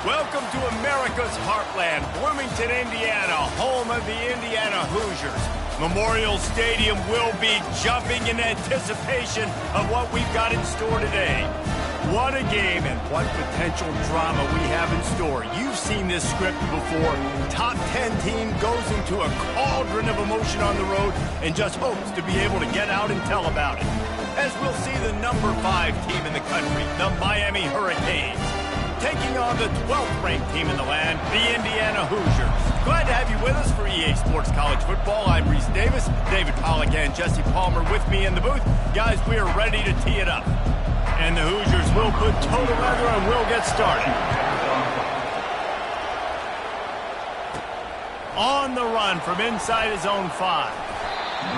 Welcome to America's heartland, Bloomington, Indiana, home of the Indiana Hoosiers. Memorial Stadium will be jumping in anticipation of what we've got in store today. What a game and what potential drama we have in store. You've seen this script before. Top 10 team goes into a cauldron of emotion on the road and just hopes to be able to get out and tell about it. As we'll see the number 5 team in the country, the Miami Hurricanes, taking on the 12th-ranked team in the land, the Indiana Hoosiers. Glad to have you with us for EA Sports College Football. I'm Reese Davis, David Pollack and Jesse Palmer with me in the booth. Guys, we are ready to tee it up. And the Hoosiers will put toe to leather and we'll get started. On the run from inside his own 5.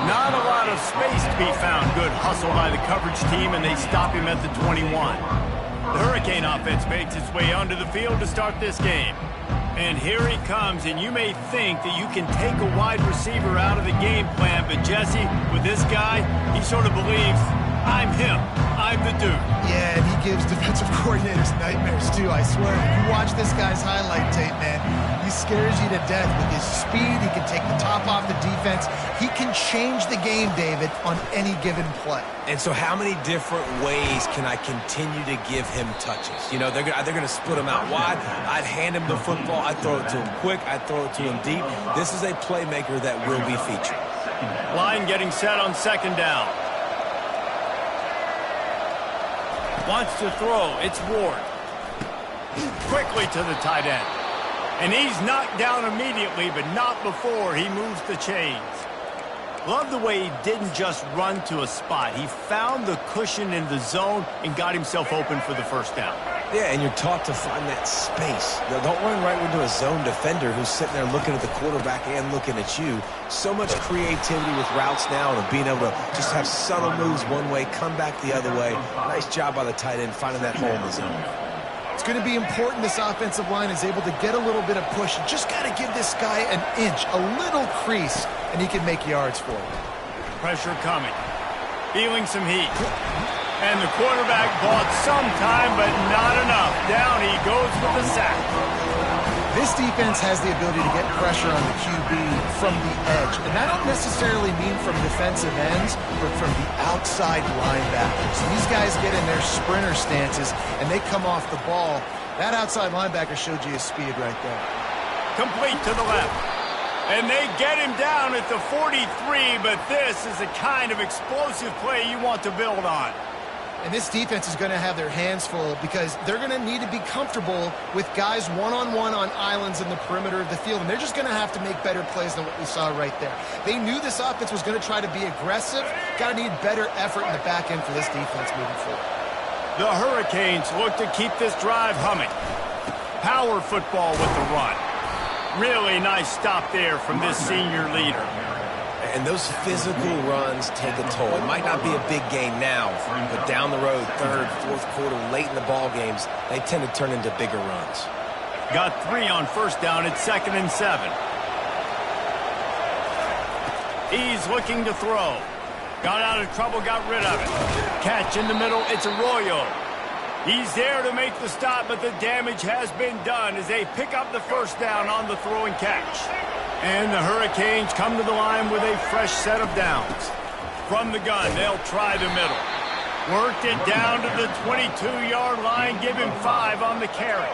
Not a lot of space to be found. Good hustle by the coverage team, and they stop him at the 21. The Hurricane offense makes its way onto the field to start this game. And here he comes, and you may think that you can take a wide receiver out of the game plan, but Jesse, with this guy, he sort of believes, I'm him. I'm the dude. Yeah, and he gives defensive coordinators nightmares, too, I swear. If you watch this guy's highlight tape, man, he scares you to death with his speed. He can take the top off the defense. He can change the game, David, on any given play. And so how many different ways can I continue to give him touches? You know, they're going to split him out wide. I'd hand him the football. I'd throw it to him quick. I'd throw it to him deep. This is a playmaker that will be featured. Line getting set on second down. Wants to throw. It's Ward. Quickly to the tight end. And he's knocked down immediately, but not before he moves the chains. Love the way he didn't just run to a spot. He found the cushion in the zone and got himself open for the first down. Yeah, and you're taught to find that space. Now, don't run right into a zone defender who's sitting there looking at the quarterback and looking at you. So much creativity with routes now and being able to just have subtle moves one way, come back the other way. Nice job by the tight end finding that hole in the zone. It's going to be important this offensive line is able to get a little bit of push. You just got to give this guy an inch, a little crease, and he can make yards for you. Pressure coming. Feeling some heat. And the quarterback bought some time, but not enough. Down he goes with the sack. This defense has the ability to get pressure on the QB from the edge. And I don't necessarily mean from defensive ends, but from the outside linebackers. These guys get in their sprinter stances, and they come off the ball. That outside linebacker showed you his speed right there. Complete to the left. And they get him down at the 43, but this is the kind of explosive play you want to build on. And this defense is going to have their hands full because they're going to need to be comfortable with guys one-on-one on islands in the perimeter of the field. And they're just going to have to make better plays than what we saw right there. They knew this offense was going to try to be aggressive. Got to need better effort in the back end for this defense moving forward. The Hurricanes look to keep this drive humming. Power football with the run. Really nice stop there from this senior leader. And those physical runs take a toll. It might not be a big gain now, but down the road, third, fourth quarter, late in the ball games, they tend to turn into bigger runs. Got 3 on first down. It's 2nd and 7. He's looking to throw. Got out of trouble, got rid of it. Catch in the middle. It's Arroyo. He's there to make the stop, but the damage has been done as they pick up the first down on the throw and catch. And the Hurricanes come to the line with a fresh set of downs. From the gun, they'll try the middle. Worked it down to the 22-yard line, give him 5 on the carry.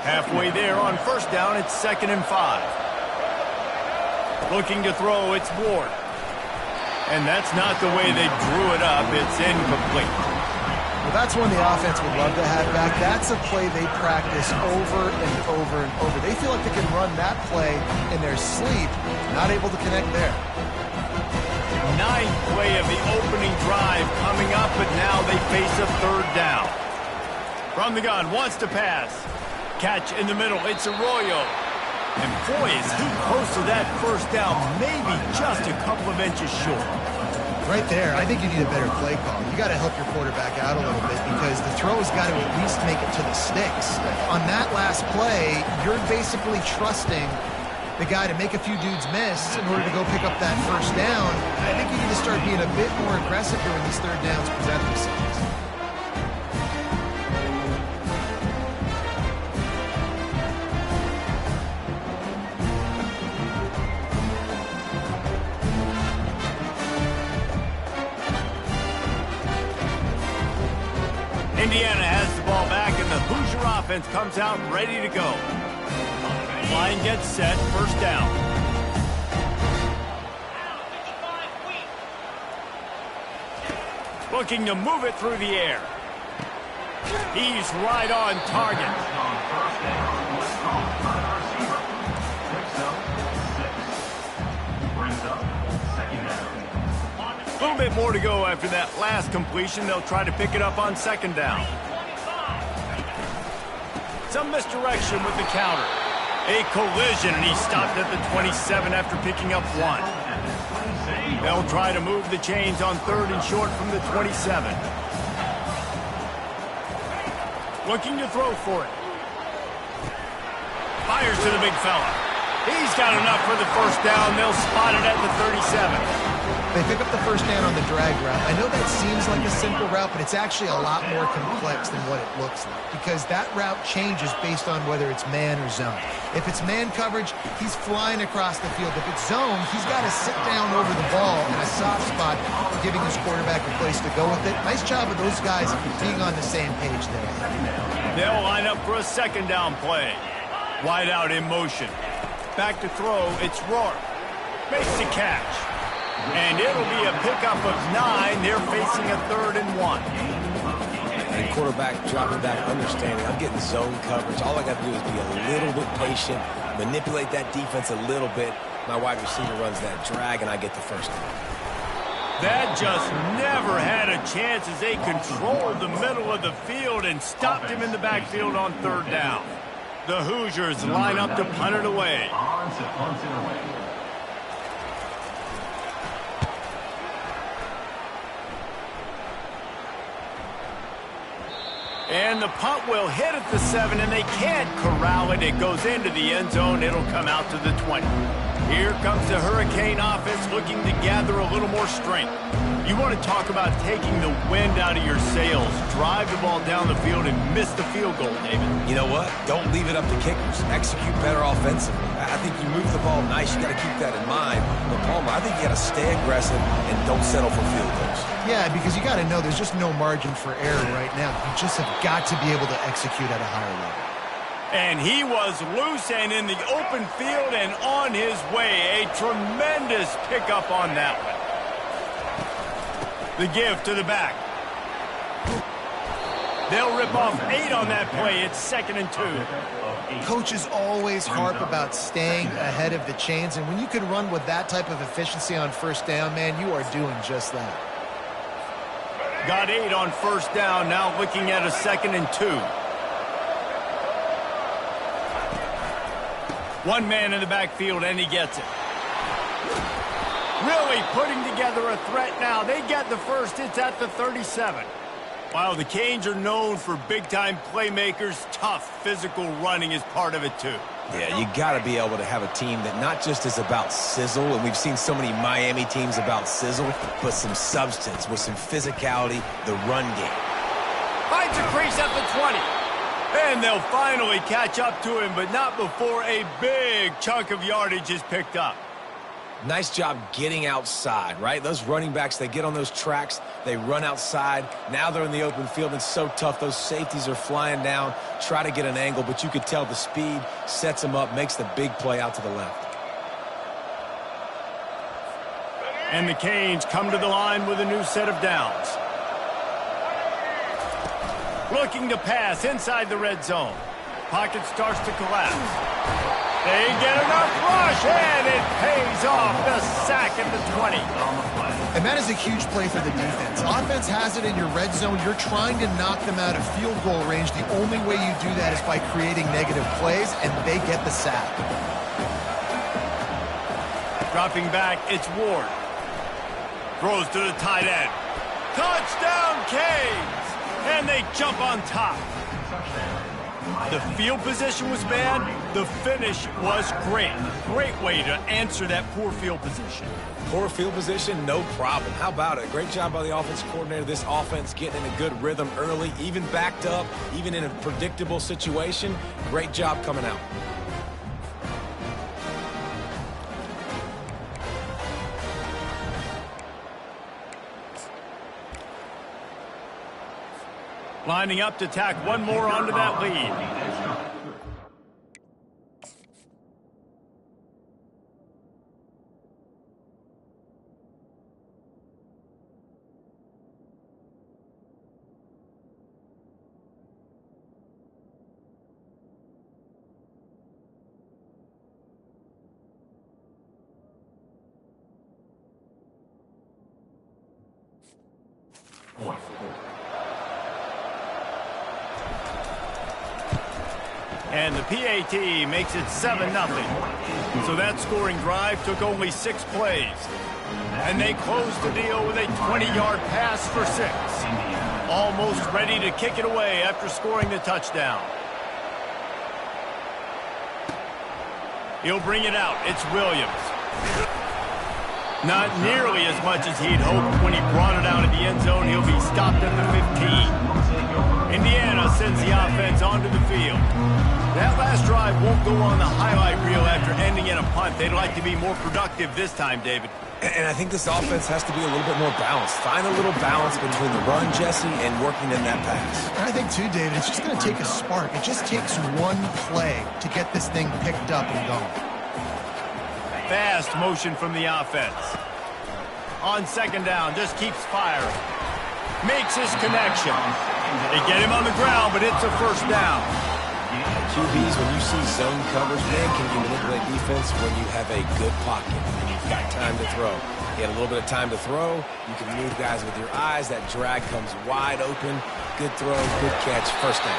Halfway there on first down, it's 2nd and 5. Looking to throw, it's Ward. And that's not the way they drew it up. It's incomplete. Well, that's one the offense would love to have back. That's a play they practice over and over and over. They feel like they can run that play in their sleep. Not able to connect there. 9th play of the opening drive coming up, but now they face a 3rd down. From the gun, wants to pass. Catch in the middle, it's Arroyo. And boy, is he close to that first down, maybe just a couple of inches short. Right there, I think you need a better play call. You got to help your quarterback out a little bit because the throw's got to at least make it to the sticks. On that last play, you're basically trusting the guy to make a few dudes miss in order to go pick up that first down. I think you need to start being a bit more aggressive here when these 3rd downs present themselves. Indiana has the ball back, and the Hoosier offense comes out ready to go. Line gets set, first down. Looking to move it through the air. He's right on target. A little bit more to go after that last completion. They'll try to pick it up on second down. Some misdirection with the counter. A collision, and he stopped at the 27 after picking up one. They'll try to move the chains on third and short from the 27. Looking to throw for it. Fires to the big fella. He's got enough for the first down. They'll spot it at the 37. They pick up the first down on the drag route. I know that seems like a simple route, but it's actually a lot more complex than what it looks like, because that route changes based on whether it's man or zone. If it's man coverage, he's flying across the field. If it's zone, he's got to sit down over the ball in a soft spot, giving his quarterback a place to go with it. Nice job of those guys being on the same page there. They'll line up for a second down play. Wide out in motion. Back to throw, it's Rourke. Makes the catch. And it'll be a pickup of 9. They're facing a 3rd and 1. And quarterback dropping back, understanding I'm getting zone coverage. All I got to do is be a little bit patient, manipulate that defense a little bit. My wide receiver runs that drag, and I get the first down. That just never had a chance as they controlled the middle of the field and stopped him in the backfield on 3rd down. The Hoosiers line up to punt it away. And the punt will hit at the 7, and they can't corral it. It goes into the end zone. It'll come out to the 20. Here comes the Hurricane offense looking to gather a little more strength. You want to talk about taking the wind out of your sails. Drive the ball down the field and miss the field goal, David. You know what? Don't leave it up to kickers. Execute better offensively. I think you move the ball nice. You got to keep that in mind. But Palmer, I think you got to stay aggressive and don't settle for field goals. Yeah, because you got to know there's just no margin for error right now. You just have got to be able to execute at a higher level. And he was loose and in the open field and on his way. A tremendous pickup on that one. The give to the back. They'll rip off 8 on that play. It's 2nd and 2. Coaches always harp about staying ahead of the chains, and when you can run with that type of efficiency on first down, man, you are doing just that. Got 8 on first down, now looking at a 2nd and 2. One man in the backfield, and he gets it. Really putting together a threat now. They get the first. It's at the 37. While the Canes are known for big-time playmakers, tough physical running is part of it, too. Yeah, you got to be able to have a team that not just is about sizzle, and we've seen so many Miami teams about sizzle, but some substance with some physicality, the run game. Finds a crease at the 20. And they'll finally catch up to him, but not before a big chunk of yardage is picked up. Nice job getting outside, right? Those running backs, they get on those tracks, they run outside. Now they're in the open field. It's so tough. Those safeties are flying down, try to get an angle, but you could tell the speed sets them up, makes the big play out to the left. And the Canes come to the line with a new set of downs. Looking to pass inside the red zone. Pocket starts to collapse. They get enough rush, and it pays off. The sack at the 20. And that is a huge play for the defense. Offense has it in your red zone. You're trying to knock them out of field goal range. The only way you do that is by creating negative plays, and they get the sack. Dropping back, it's Ward. Throws to the tight end. Touchdown, Canes! And they jump on top. The field position was bad. The finish was great. Great way to answer that poor field position. Poor field position, no problem. How about it? Great job by the offensive coordinator. This offense getting in a good rhythm early, even backed up, even in a predictable situation. Great job coming out. Lining up to tack one more onto that lead. And the PAT makes it 7-0. So that scoring drive took only 6 plays. And they closed the deal with a 20-yard pass for 6. Almost ready to kick it away after scoring the touchdown. He'll bring it out. It's Williams. Not nearly as much as he'd hoped when he brought it out of the end zone. He'll be stopped at the 15. Indiana sends the offense onto the field. That last drive won't go on the highlight reel after ending in a punt. They'd like to be more productive this time, David. And I think this offense has to be a little bit more balanced. Find a little balance between the run, Jesse, and working in that pass. And I think, too, David, it's just going to take a spark. It just takes one play to get this thing picked up and going. Fast motion from the offense. On second down, just keeps firing. Makes his connection. They get him on the ground, but it's a first down. QBs, when you see zone coverage, man, can you manipulate defense when you have a good pocket and you've got time to throw? You had a little bit of time to throw. You can move guys with your eyes. That drag comes wide open. Good throw, good catch, first down.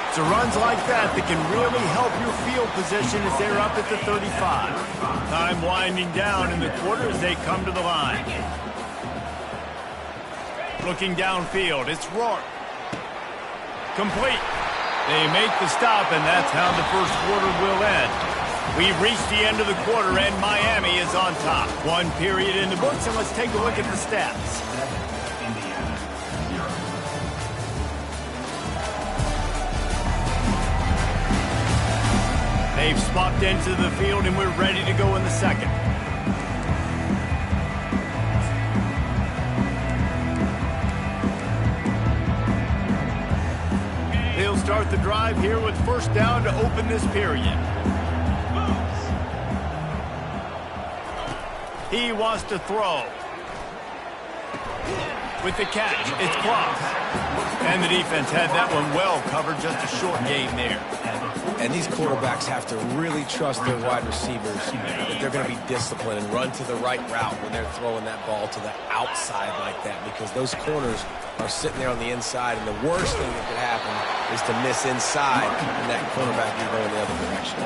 It's runs like that that can really help your field position as they're up at the 35. Time winding down in the quarter as they come to the line. Looking downfield, it's Rourke. Complete. They make the stop, and that's how the first quarter will end. We've reached the end of the quarter, and Miami is on top. 1 period in the books, and let's take a look at the stats. They've swapped into the field, and we're ready to go in the second. They'll start the drive here with first down to open this period. He wants to throw. With the catch, it's clocked. And the defense had that one well covered, just a short gain there. And these quarterbacks have to really trust their wide receivers that they're going to be disciplined and run to the right route when they're throwing that ball to the outside like that, because those corners are sitting there on the inside, and the worst thing that could happen is to miss inside and that cornerback can go in the other direction.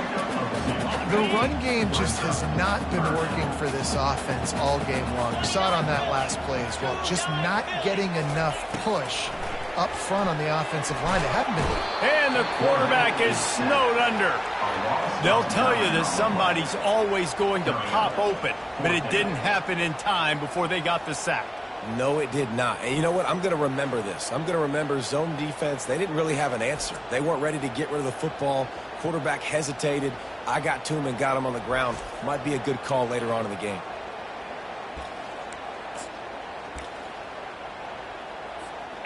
The run game just has not been working for this offense all game long. You saw it on that last play as well. Just not getting enough push up front on the offensive line. They haven't been. And the quarterback is snowed under. They'll tell you that somebody's always going to pop open, but it didn't happen in time before they got the sack. No, it did not. And you know what? I'm going to remember this. I'm going to remember zone defense. They didn't really have an answer. They weren't ready to get rid of the football. Quarterback hesitated. I got to him and got him on the ground. Might be a good call later on in the game.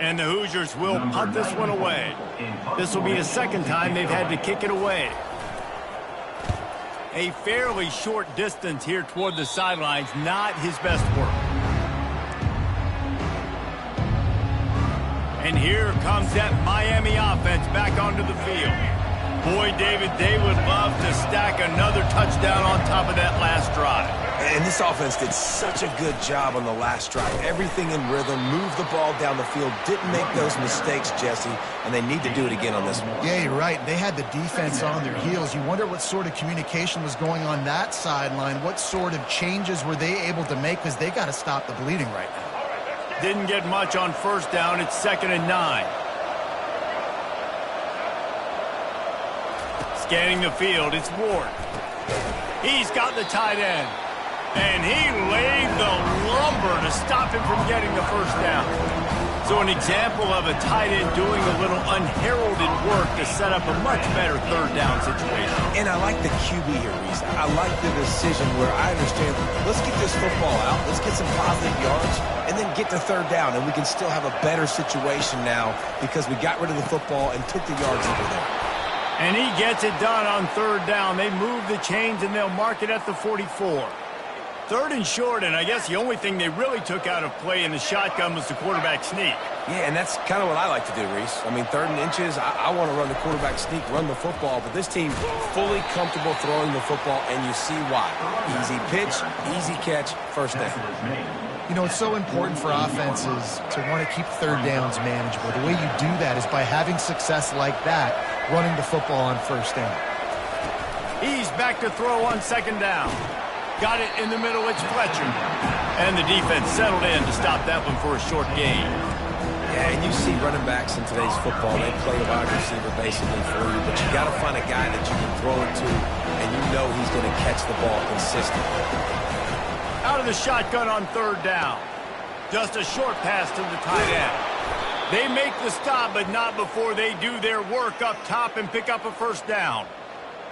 And the Hoosiers will punt this one away. This will be the second time they've had to kick it away. A fairly short distance here toward the sidelines, not his best work. And here comes that Miami offense back onto the field. Boy, David, they would love to stack another touchdown on top of that last drive. And this offense did such a good job on the last drive. Everything in rhythm, moved the ball down the field, didn't make those mistakes, Jesse, and they need to do it again on this one. Yeah, you're right. They had the defense on their heels. You wonder what sort of communication was going on that sideline. What sort of changes were they able to make, because they got to stop the bleeding right now. Didn't get much on first down. It's 2nd and 9. Scanning the field, it's Ward. He's got the tight end. And he laid the lumber to stop him from getting the first down. So an example of a tight end doing a little unheralded work to set up a much better third down situation. And I like the QB here, Reese. I like the decision where I understand, let's get this football out, let's get some positive yards, and then get to third down, and we can still have a better situation now because we got rid of the football and took the yards that were there. And he gets it done on third down. They move the chains, and they'll mark it at the 44. Third and short, and I guess the only thing they really took out of play in the shotgun was the quarterback sneak. Yeah, and that's kind of what I like to do, Reese. I mean, third and inches, I want to run the quarterback sneak, run the football, but this team fully comfortable throwing the football, and you see why. Easy pitch, easy catch, first down. You know, it's so important for offenses to want to keep third downs manageable. The way you do that is by having success like that, running the football on first down. He's back to throw on second down. Got it in the middle, it's Fletcher. And the defense settled in to stop that one for a short gain. Yeah, and you see running backs in today's football, they play a wide receiver basically for you, but you got to find a guy that you can throw it to, and you know he's going to catch the ball consistently. Out of the shotgun on third down. Just a short pass to the tight end. They make the stop, but not before they do their work up top and pick up a first down.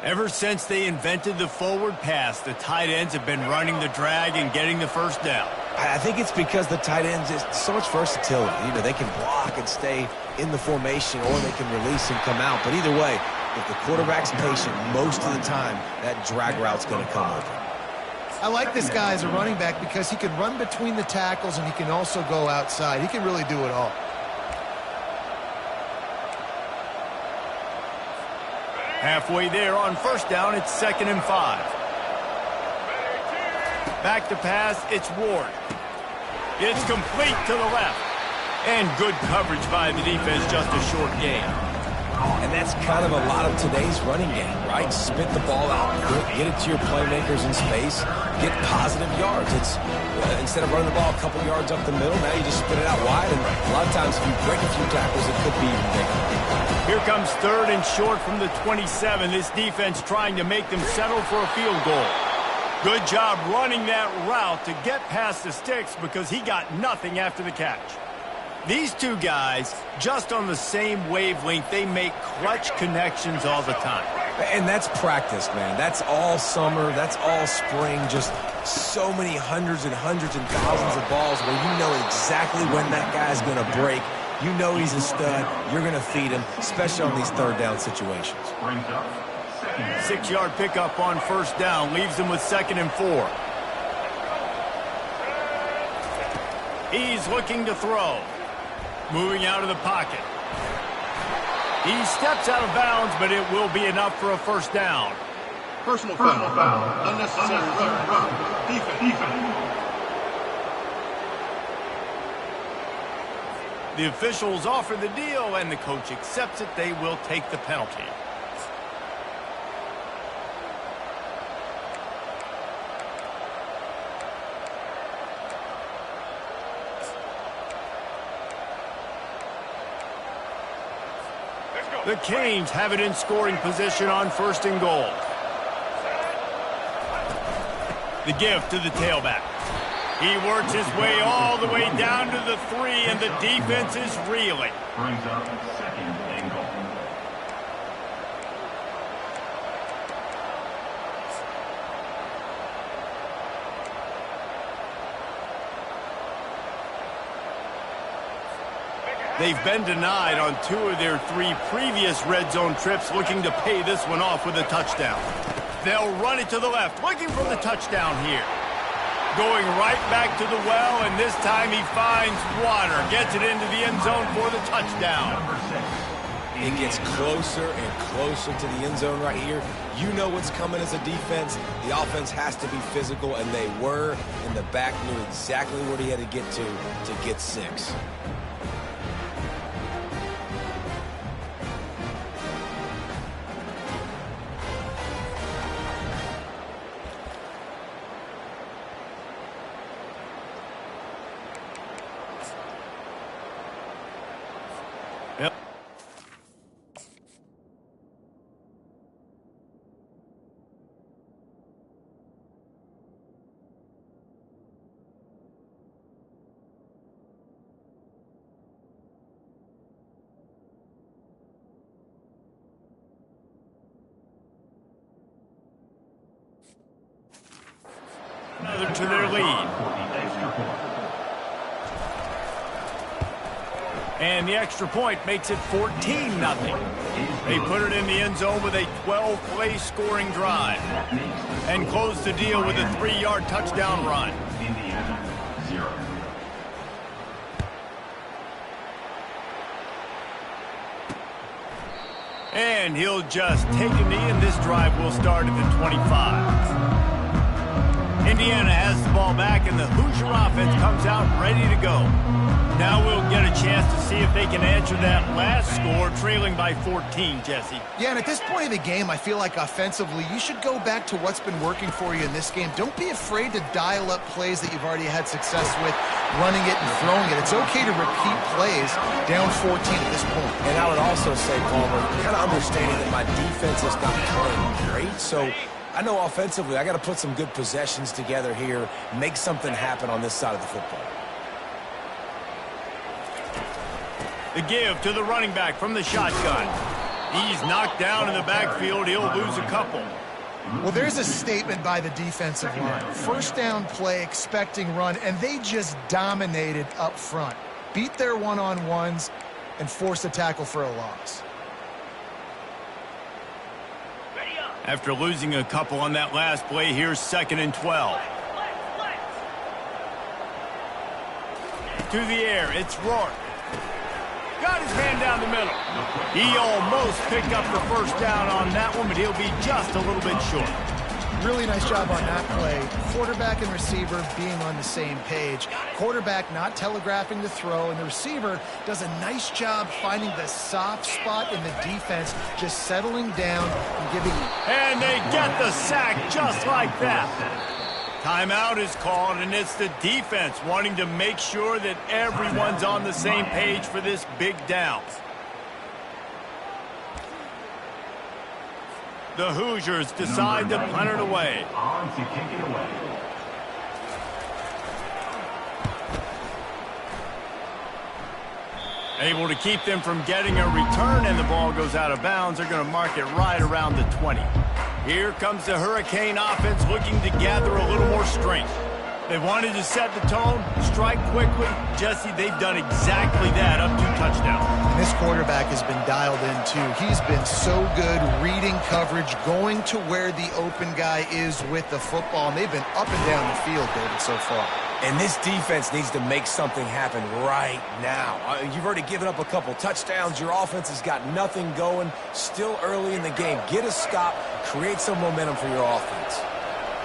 Ever since they invented the forward pass, the tight ends have been running the drag and getting the first down. I think it's because the tight ends is so much versatility. You know, they can block and stay in the formation, or they can release and come out. But either way, if the quarterback's patient, most of the time, that drag route's going to come open. I like this guy as a running back because he can run between the tackles and he can also go outside. He can really do it all. Halfway there on first down, it's 2nd and 5. Back to pass, it's Ward. It's complete to the left. And good coverage by the defense, just a short gain. And that's kind of a lot of today's running game, right? Spit the ball out, get it to your playmakers in space, get positive yards. It's instead of running the ball a couple yards up the middle, now you just spit it out wide, and a lot of times if you break a few tackles, it could be even bigger. Here comes 3rd and short from the 27. This defense trying to make them settle for a field goal. Good job running that route to get past the sticks because he got nothing after the catch. These two guys, just on the same wavelength, they make clutch connections all the time. And that's practice, man. That's all summer. That's all spring. Just so many hundreds and hundreds and thousands of balls where you know exactly when that guy's going to break. You know he's a stud. You're going to feed him, especially on these third down situations. 6-yard pickup on first down leaves him with 2nd and 4. He's looking to throw. Moving out of the pocket. He steps out of bounds, but it will be enough for a first down. Personal foul. Unnecessary run. Defense. The officials offer the deal, and the coach accepts it. They will take the penalty. The Canes have it in scoring position on 1st and goal. The give to the tailback. He works his way all the way down to the 3, and the defense is reeling. Brings up 2nd and goal. They've been denied on 2 of their 3 previous red zone trips, looking to pay this one off with a touchdown. They'll run it to the left, looking for the touchdown here. Going right back to the well, and this time he finds water. Gets it into the end zone for the touchdown. It gets closer and closer to the end zone right here. You know what's coming as a defense. The offense has to be physical, and they were. And the back knew exactly where he had to get 6. Yep. another to their lead. And the extra point makes it 14-0. They put it in the end zone with a 12-play scoring drive and close the deal with a 3-yard touchdown run. And he'll just take a knee, and this drive will start at the 25. Indiana has the ball back, and the Hoosier offense comes out ready to go. Now we'll get a chance to see if they can answer that last score, trailing by 14, Jesse. Yeah, and at this point of the game, I feel like offensively, you should go back to what's been working for you in this game. Don't be afraid to dial up plays that you've already had success with, running it and throwing it. It's okay to repeat plays down 14 at this point. And I would also say, Palmer, kind of understanding that my defense is not playing great, so I know offensively I got to put some good possessions together here, make something happen on this side of the football. The give to the running back from the shotgun. He's knocked down in the backfield. He'll lose a couple. Well, there's a statement by the defensive line. First down play, expecting run, and they just dominated up front. Beat their one-on-ones and force a tackle for a loss. After losing a couple on that last play, here's 2nd and 12. To the air, it's Rourke. Got his man down the middle. He almost picked up the first down on that one, but he'll be just a little bit short. Really nice job on that play. Quarterback and receiver being on the same page. Quarterback not telegraphing the throw, and the receiver does a nice job finding the soft spot in the defense, just settling down and giving... And they get the sack just like that. Timeout is called, and it's the defense wanting to make sure that everyone's on the same page for this big down. The Hoosiers decide to punt it away. Able to keep them from getting a return, and the ball goes out of bounds. They're going to mark it right around the 20. Here comes the Hurricane offense looking to gather a little more strength. They wanted to set the tone, strike quickly. Jesse, they've done exactly that, up 2 touchdowns. And this quarterback has been dialed in, too. He's been so good reading coverage, going to where the open guy is with the football. And they've been up and down the field, David, so far. And this defense needs to make something happen right now. You've already given up a couple touchdowns. Your offense has got nothing going. Still early in the game. Get a stop. Create some momentum for your offense.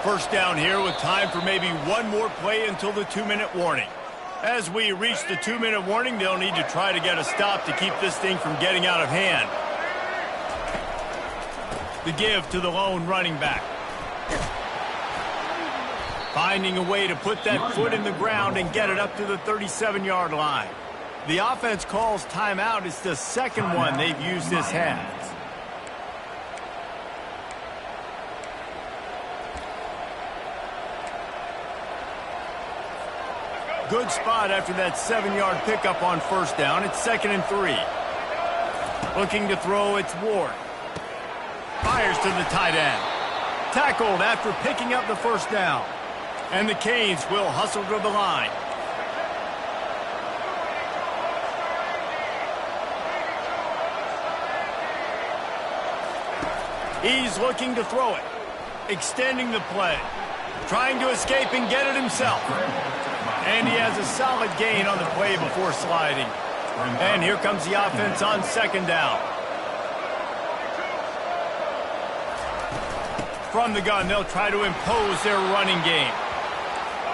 First down here with time for maybe one more play until the 2-minute warning. As we reach the 2-minute warning, they'll need to try to get a stop to keep this thing from getting out of hand. The give to the lone running back. Finding a way to put that foot in the ground and get it up to the 37-yard line. The offense calls timeout. It's the second one they've used this half. Good spot after that 7-yard pickup on first down. It's 2nd and 3. Looking to throw, it's Ward. Fires to the tight end. Tackled after picking up the first down. And the Canes will hustle to the line. He's looking to throw it. Extending the play. Trying to escape and get it himself. And he has a solid gain on the play before sliding. And here comes the offense on 2nd down. From the gun, they'll try to impose their running game.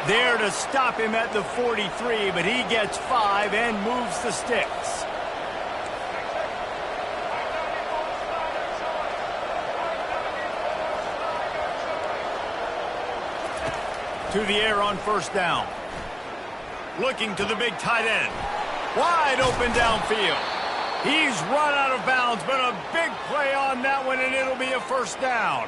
There to stop him at the 43, but he gets 5 and moves the sticks. To the air on first down. Looking to the big tight end. Wide open downfield. He's run out of bounds, but a big play on that one, and it'll be a first down.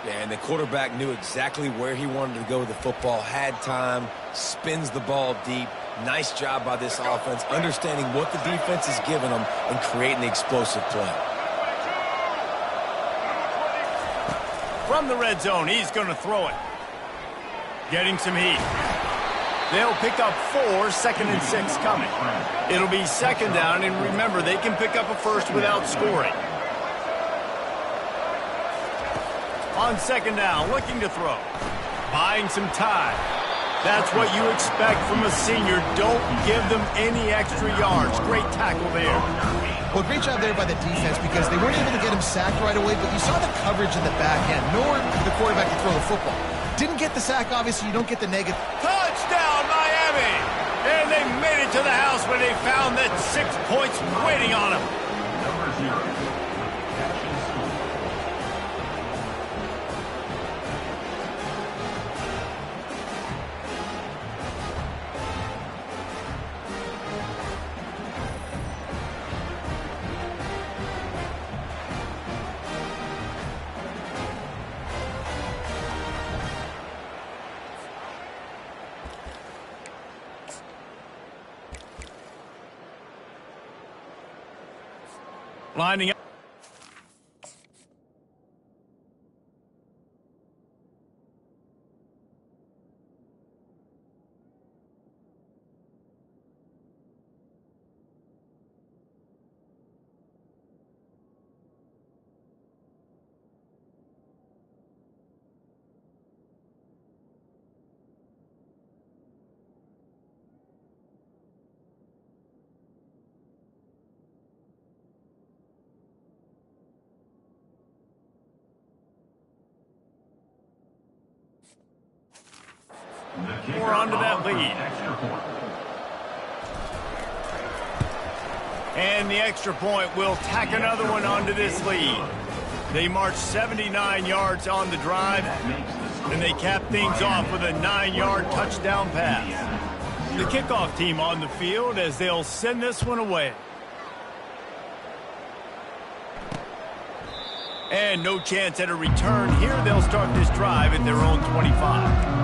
Yeah, and the quarterback knew exactly where he wanted to go with the football, had time, spins the ball deep. Nice job by this offense, understanding what the defense is giving them and creating the explosive play. From the red zone, he's going to throw it. getting some heat. They'll pick up 4, 2nd and 6 coming. It'll be 2nd down, and remember, they can pick up a first without scoring. On 2nd down, looking to throw. Buying some time. That's what you expect from a senior. Don't give them any extra yards. Great tackle there. Well, great job there by the defense because they weren't able to get him sacked right away, but you saw the coverage in the back end. Nowhere for the quarterback to throw the football. Didn't get the sack, obviously. You don't get the negative. Touchdown, Miami! And they made it to the house when they found that 6 points waiting on them. Number 0. Lining up. More onto that lead. And the extra point will tack another one onto this lead. They march 79 yards on the drive, and they cap things off with a 9-yard touchdown pass. The kickoff team on the field as they'll send this one away. And no chance at a return here. They'll start this drive at their own 25.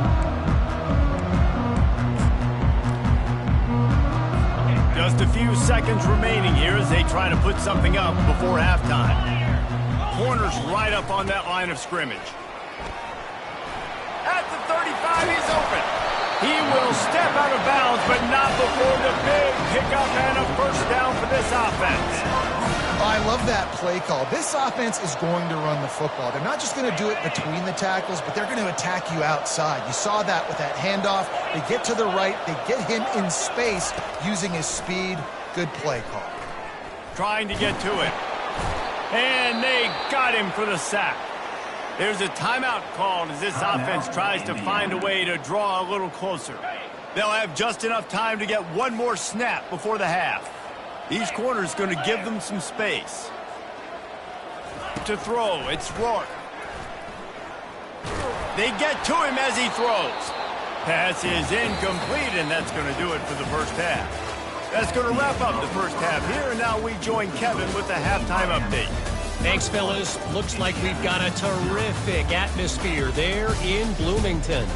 Just a few seconds remaining here as they try to put something up before halftime. Corner's right up on that line of scrimmage. At the 35, he's open. He will step out of bounds, but not before the big pickup and a first down for this offense. I love that play call. This offense is going to run the football. They're not just going to do it between the tackles, but they're going to attack you outside. You saw that with that handoff. They get to the right. They get him in space using his speed. Good play call. Trying to get to it. And they got him for the sack. There's a timeout called as this offense tries to find a way to draw a little closer. They'll have just enough time to get one more snap before the half. Each corner is going to give them some space. To throw, it's Rourke. They get to him as he throws. Pass is incomplete, and that's going to do it for the first half. That's going to wrap up the first half here, and now we join Kevin with the halftime update. Thanks, fellas. Looks like we've got a terrific atmosphere there in Bloomington.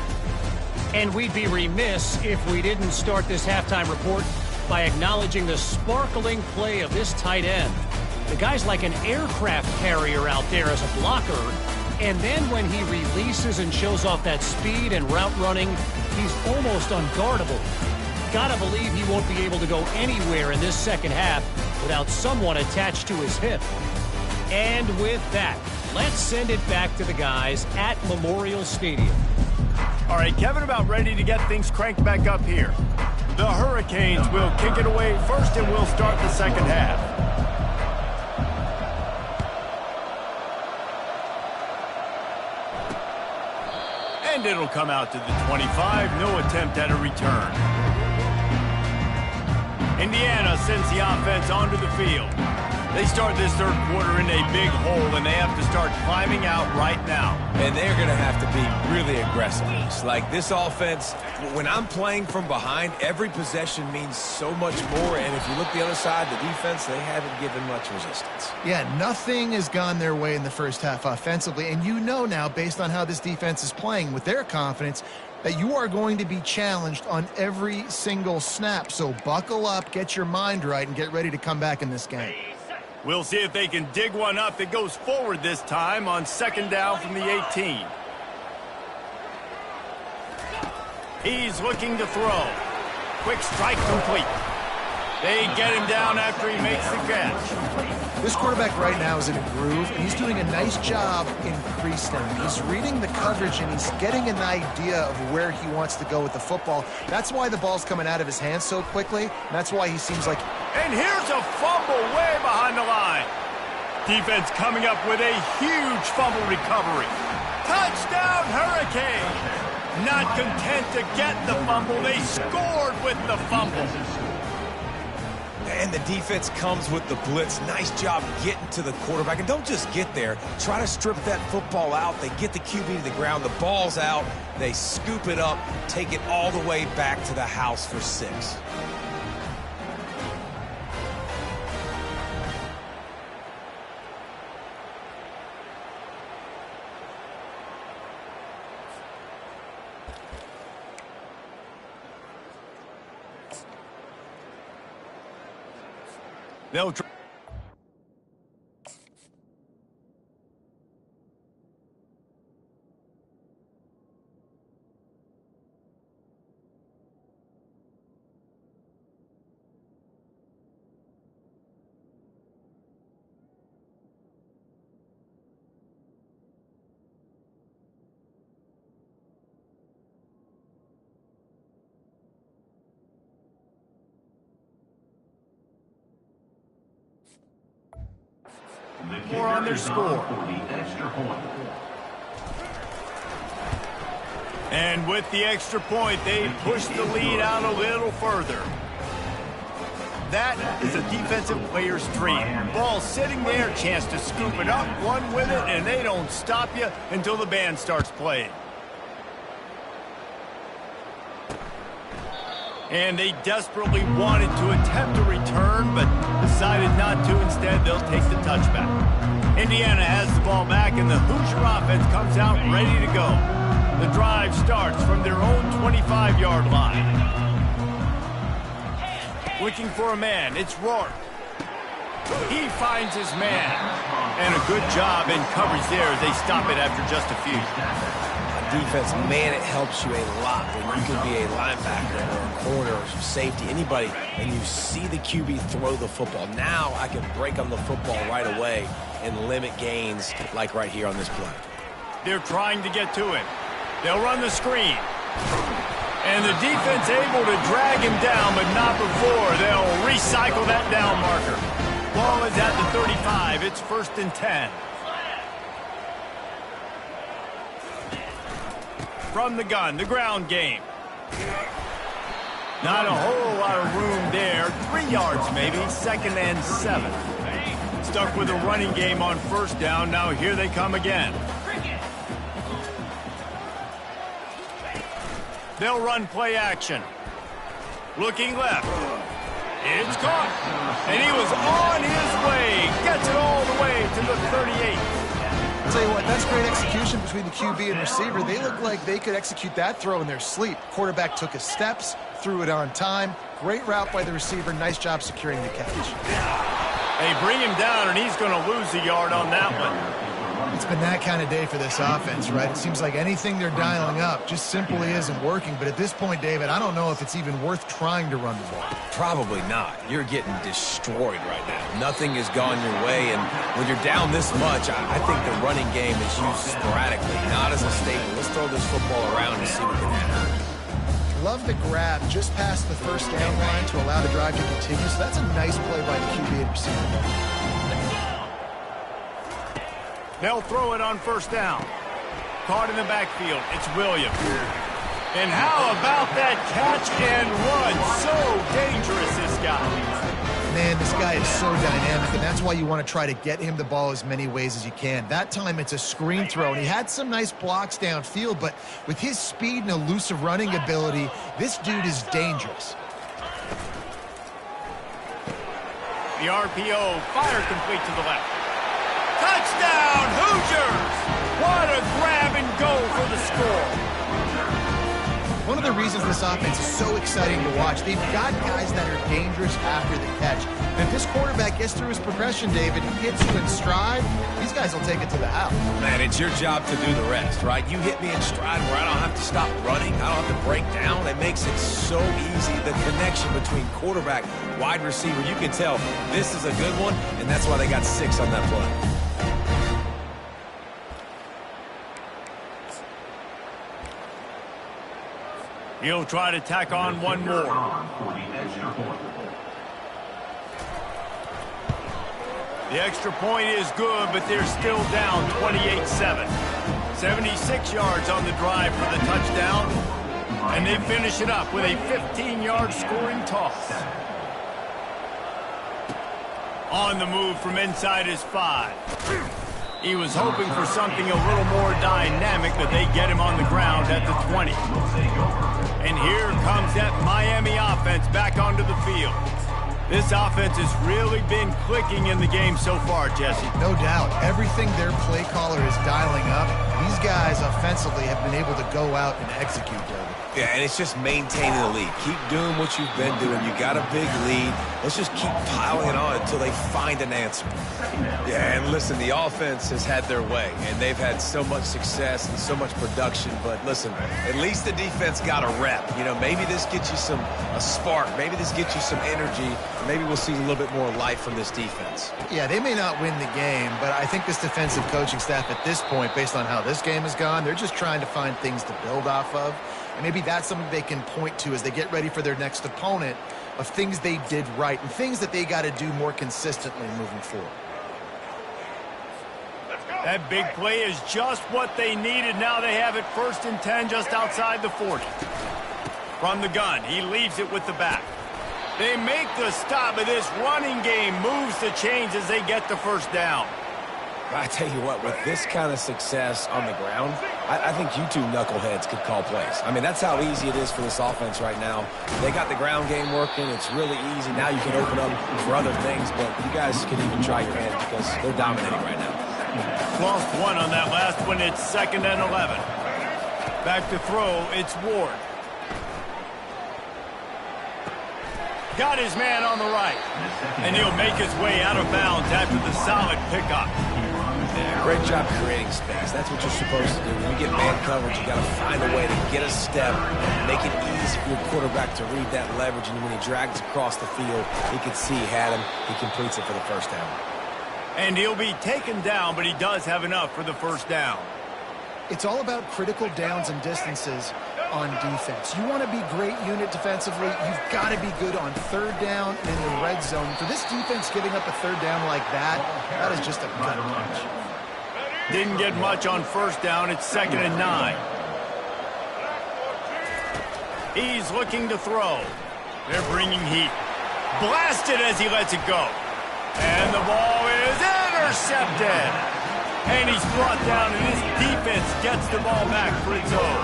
And we'd be remiss if we didn't start this halftime report by acknowledging the sparkling play of this tight end. The guy's like an aircraft carrier out there as a blocker, and then when he releases and shows off that speed and route running, he's almost unguardable. Gotta believe he won't be able to go anywhere in this second half without someone attached to his hip. And with that, let's send it back to the guys at Memorial Stadium. All right, Kevin, about ready to get things cranked back up here. The Hurricanes will kick it away first, and we'll start the second half. And it'll come out to the 25. No attempt at a return. Indiana sends the offense onto the field. They start this third quarter in a big hole, and they have to start climbing out right now. And they're going to have to be really aggressive. It's like this offense, when I'm playing from behind, every possession means so much more. And if you look the other side, the defense, they haven't given much resistance. Yeah, nothing has gone their way in the first half offensively. And you know now, based on how this defense is playing with their confidence, that you are going to be challenged on every single snap. So buckle up, get your mind right, and get ready to come back in this game. We'll see if they can dig one up that goes forward this time on second down from the 18. He's looking to throw. Quick strike complete. They get him down after he makes the catch. This quarterback right now is in a groove, and he's doing a nice job in pre-snap. He's reading the coverage, and he's getting an idea of where he wants to go with the football. That's why the ball's coming out of his hands so quickly, and that's why he seems like... And here's a fumble way behind the line. Defense coming up with a huge fumble recovery. Touchdown, Hurricane! Not content to get the fumble, they scored with the fumble. And the defense comes with the blitz. Nice job getting to the quarterback. And don't just get there. Try to strip that football out. They get the QB to the ground. The ball's out. They scoop it up, take it all the way back to the house for 6. They'll more on their score. And with the extra point, they push the lead out a little further. That is a defensive player's dream. Ball sitting there, chance to scoop it up, run with it, and they don't stop you until the band starts playing. And they desperately wanted to attempt a return, but decided not to. Instead, they'll take the touchback. Indiana has the ball back, and the Hoosier offense comes out ready to go. The drive starts from their own 25-yard line. Looking for a man, it's Rourke. He finds his man. And a good job in coverage there as they stop it after just a few. Defense, man, it helps you a lot when you can be a linebacker or a corner or safety, anybody, and you see the QB throw the football. Now I can break on the football right away and limit gains like right here on this play. They're trying to get to it. They'll run the screen. And the defense able to drag him down, but not before. They'll recycle that down marker. Ball is at the 35. It's 1st and 10. From the gun, the ground game. Not a whole lot of room there. 3 yards maybe, 2nd and 7. Stuck with a running game on 1st down. Now here they come again. They'll run play action. Looking left. It's caught. And he was on his way. Gets it all the way to the 38. I'll tell you what, that's great execution between the QB and receiver. They look like they could execute that throw in their sleep. Quarterback took his steps, threw it on time. Great route by the receiver. Nice job securing the catch. They bring him down, and he's going to lose a yard on that one. It's been that kind of day for this offense, right? It seems like anything they're dialing up just simply isn't working. But at this point, David, I don't know if it's even worth trying to run the ball. Probably not. You're getting destroyed right now. Nothing has gone your way, and when you're down this much, I think the running game is used sporadically, not as a staple. Let's throw this football around and see what can happen. Love the grab just past the 1st down line to allow the drive to continue. So that's a nice play by the QB and receiver. They'll throw it on 1st down. Caught in the backfield. It's Williams. And how about that catch and run? So dangerous, this guy. Man, this guy is so dynamic, and that's why you want to try to get him the ball as many ways as you can. That time, it's a screen throw, and he had some nice blocks downfield, but with his speed and elusive running ability, this dude is dangerous. The RPO, fire complete to the left. Touchdown, Hoosiers! What a grab and go for the score. one of the reasons this offense is so exciting to watch. They've got guys that are dangerous after the catch. And if this quarterback gets through his progression, David, and hits you in stride, these guys will take it to the house. Man, it's your job to do the rest, right? You hit me in stride where I don't have to stop running. I don't have to break down. It makes it so easy. The connection between quarterback, wide receiver, you can tell this is a good one, and that's why they got 6 on that play. He'll try to tack on one more. The extra point is good, but they're still down 28-7. 76 yards on the drive for the touchdown, and they finish it up with a 15-yard scoring toss. On the move from inside his 5. He was hoping for something a little more dynamic, but they get him on the ground at the 20. And here comes that Miami offense back onto the field. This offense has really been clicking in the game so far, Jesse. No doubt. Everything their play caller is dialing up, these guys offensively have been able to go out and execute, David. Yeah, and it's just maintaining the lead. Keep doing what you've been doing. You got a big lead. Let's just keep piling it on until they find an answer. Yeah, and listen, the offense has had their way, and they've had so much success and so much production. But listen, at least the defense got a rep. You know, maybe this gets you a spark. Maybe this gets you some energy. Maybe we'll see a little bit more life from this defense. Yeah, they may not win the game, but I think this defensive coaching staff at this point, based on how this game has gone, they're just trying to find things to build off of. And maybe that's something they can point to as they get ready for their next opponent, of things they did right and things that they got to do more consistently moving forward. That big play is just what they needed. Now they have it 1st and 10 just outside the 40. From the gun, he leaves it with the back. They make the stop, but this running game moves the chains as they get the first down. I tell you what, with this kind of success on the ground, I think you two knuckleheads could call plays. I mean, that's how easy it is for this offense right now. They got the ground game working. It's really easy. Now you can open up for other things, but you guys can even try your hand because they're dominating right now. Lost 1 on that last one. It's 2nd and 11. Back to throw. It's Ward. Got his man on the right. And he'll make his way out of bounds after the solid pickup. Yeah, great job creating space. That's what you're supposed to do. When you get man coverage, you got to find a way to get a step, make it easy for your quarterback to read that leverage, and when he drags across the field, he can see he had him. He completes it for the first down. And he'll be taken down, but he does have enough for the first down. It's all about critical downs and distances on defense. You want to be great unit defensively, you've got to be good on 3rd down and in the red zone. For this defense giving up a 3rd down like that, that is just a gut punch. Didn't get much on 1st down. It's 2nd and 9. He's looking to throw. They're bringing heat. Blasted as he lets it go. And the ball is intercepted. And he's brought down, and his defense gets the ball back for its own.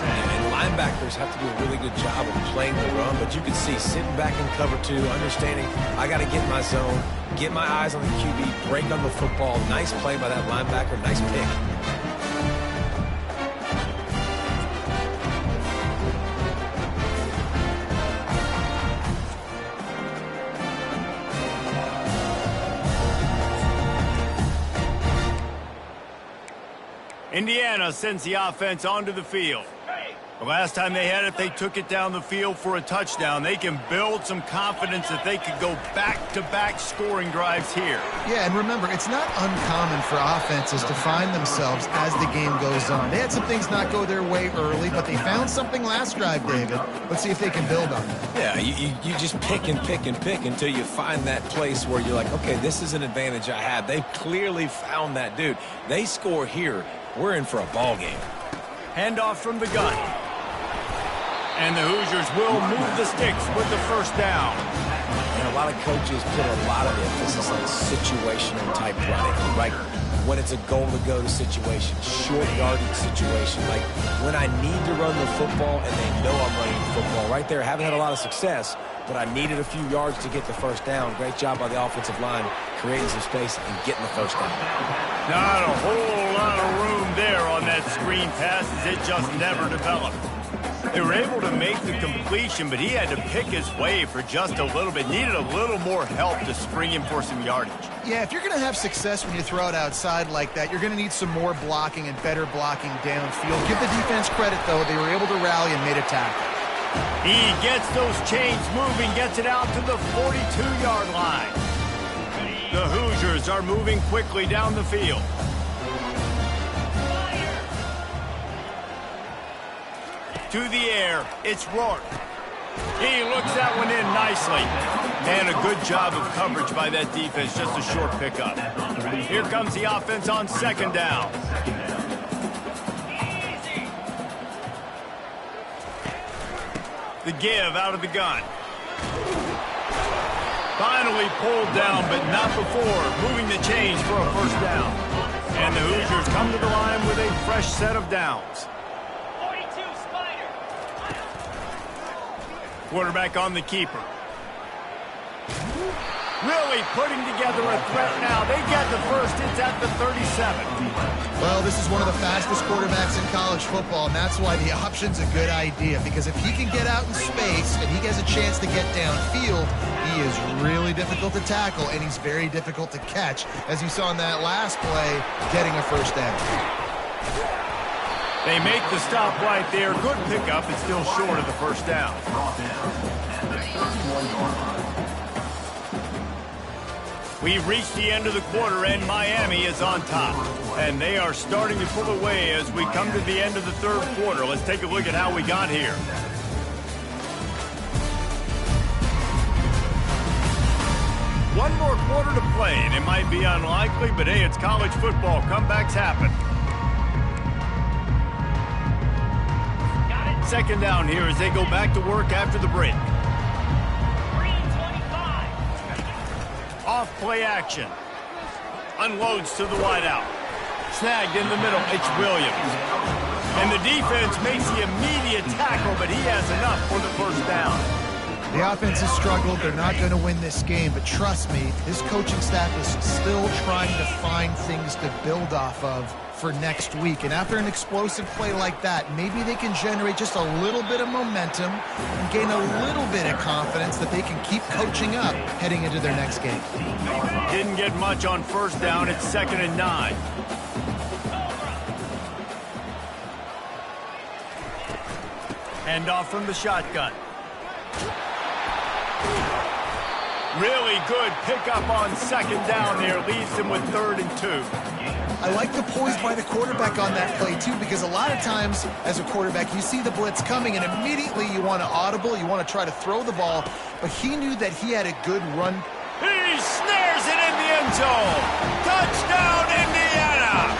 And linebackers have to do a really good job of playing the run, but you can see sitting back in cover 2, understanding I got to get in my zone, get my eyes on the QB, break on the football. Nice play by that linebacker, nice pick. Indiana sends the offense onto the field. The last time they had it, they took it down the field for a touchdown. They can build some confidence that they could go back-to-back scoring drives here. Yeah, and remember, it's not uncommon for offenses to find themselves as the game goes on. They had some things not go their way early, but they found something last drive, David. Let's see if they can build on that. Yeah, you just pick and pick and pick until you find that place where you're like, okay, this is an advantage I have. They've clearly found that, dude. They score here, we're in for a ball game. Handoff from the gun. And the Hoosiers will move the sticks with the first down. And a lot of coaches put a lot of emphasis on situational type running, right? When it's a goal-to-go situation, short yardage situation, like when I need to run the football and they know I'm running the football. Right there, haven't had a lot of success, but I needed a few yards to get the first down. Great job by the offensive line, creating some space and getting the first down. Not a whole lot of room there on that screen pass as it just never developed. They were able to make the completion, but he had to pick his way for just a little bit. Needed a little more help to spring him for some yardage. Yeah, if you're going to have success when you throw it outside like that, you're going to need some more blocking and better blocking downfield. Give the defense credit, though. They were able to rally and made a tackle. He gets those chains moving, gets it out to the 42-yard line. The Hoosiers are moving quickly down the field. To the air, it's Rourke. He looks that one in nicely. And a good job of coverage by that defense, just a short pickup. Here comes the offense on second down. The give out of the gun. Finally pulled down, but not before moving the chains for a first down. And the Hoosiers come to the line with a fresh set of downs. Quarterback on the keeper. Really putting together a threat now. They get the first. It's at the 37. Well, this is one of the fastest quarterbacks in college football, and that's why the option's a good idea. Because if he can get out in space and he has a chance to get downfield, he is really difficult to tackle, and he's very difficult to catch, as you saw in that last play, getting a first down. They make the stop right there. Good pickup. It's still short of the first down. We've reached the end of the quarter, and Miami is on top. And they are starting to pull away as we come to the end of the third quarter. Let's take a look at how we got here. One more quarter to play, and it might be unlikely, but hey, it's college football. Comebacks happen. Second down here as they go back to work after the break. Off play action. Unloads to the wideout. Snagged in the middle. It's Williams. And the defense makes the immediate tackle, but he has enough for the first down. The offense has struggled. They're not going to win this game, but trust me, his coaching staff is still trying to find things to build off of for next week. And after an explosive play like that, maybe they can generate just a little bit of momentum and gain a little bit of confidence that they can keep coaching up heading into their next game. Didn't get much on first down. It's 2nd and 9. Hand off from the shotgun. Really good pickup on second down there. Leaves them with 3rd and 2. I like the poise by the quarterback on that play, too, because a lot of times as a quarterback, you see the blitz coming, and immediately you want to audible, you want to try to throw the ball, but he knew that he had a good run. He snares it in the end zone. Touchdown, Indiana!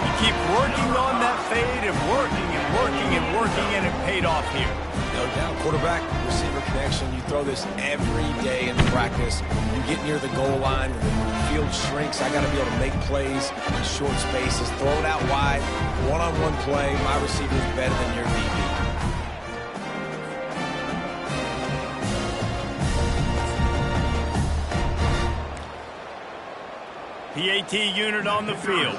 You keep working on that fade and working and working and working, and it paid off here. No doubt, quarterback, receiver connection. You throw this every day in practice. You get near the goal line, when the field shrinks, I got to be able to make plays in short spaces, throw it out wide, one-on-one play. My receiver is better than your DB. PAT unit on the field.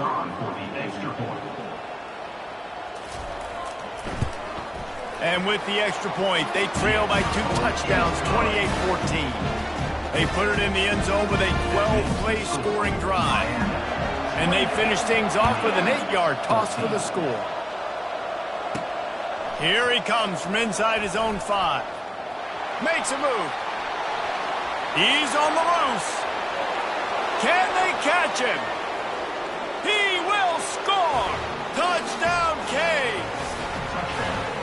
And with the extra point, they trail by 2 touchdowns, 28-14. They put it in the end zone with a 12-play scoring drive. And they finish things off with an 8-yard toss for the score. Here he comes from inside his own 5. Makes a move. He's on the loose. Can they catch him? He will score! Touchdown, Canes!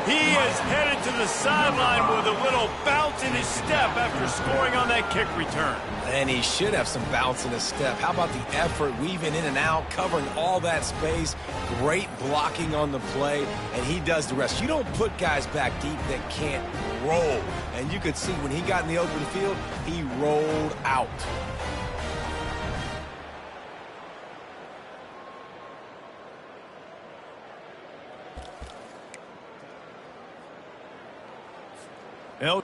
He is headed to the sideline with a little bounce in his step after scoring on that kick return. And he should have some bounce in his step. How about the effort, weaving in and out, covering all that space, great blocking on the play, and he does the rest. You don't put guys back deep that can't roll. And you could see when he got in the open field, he rolled out. Well,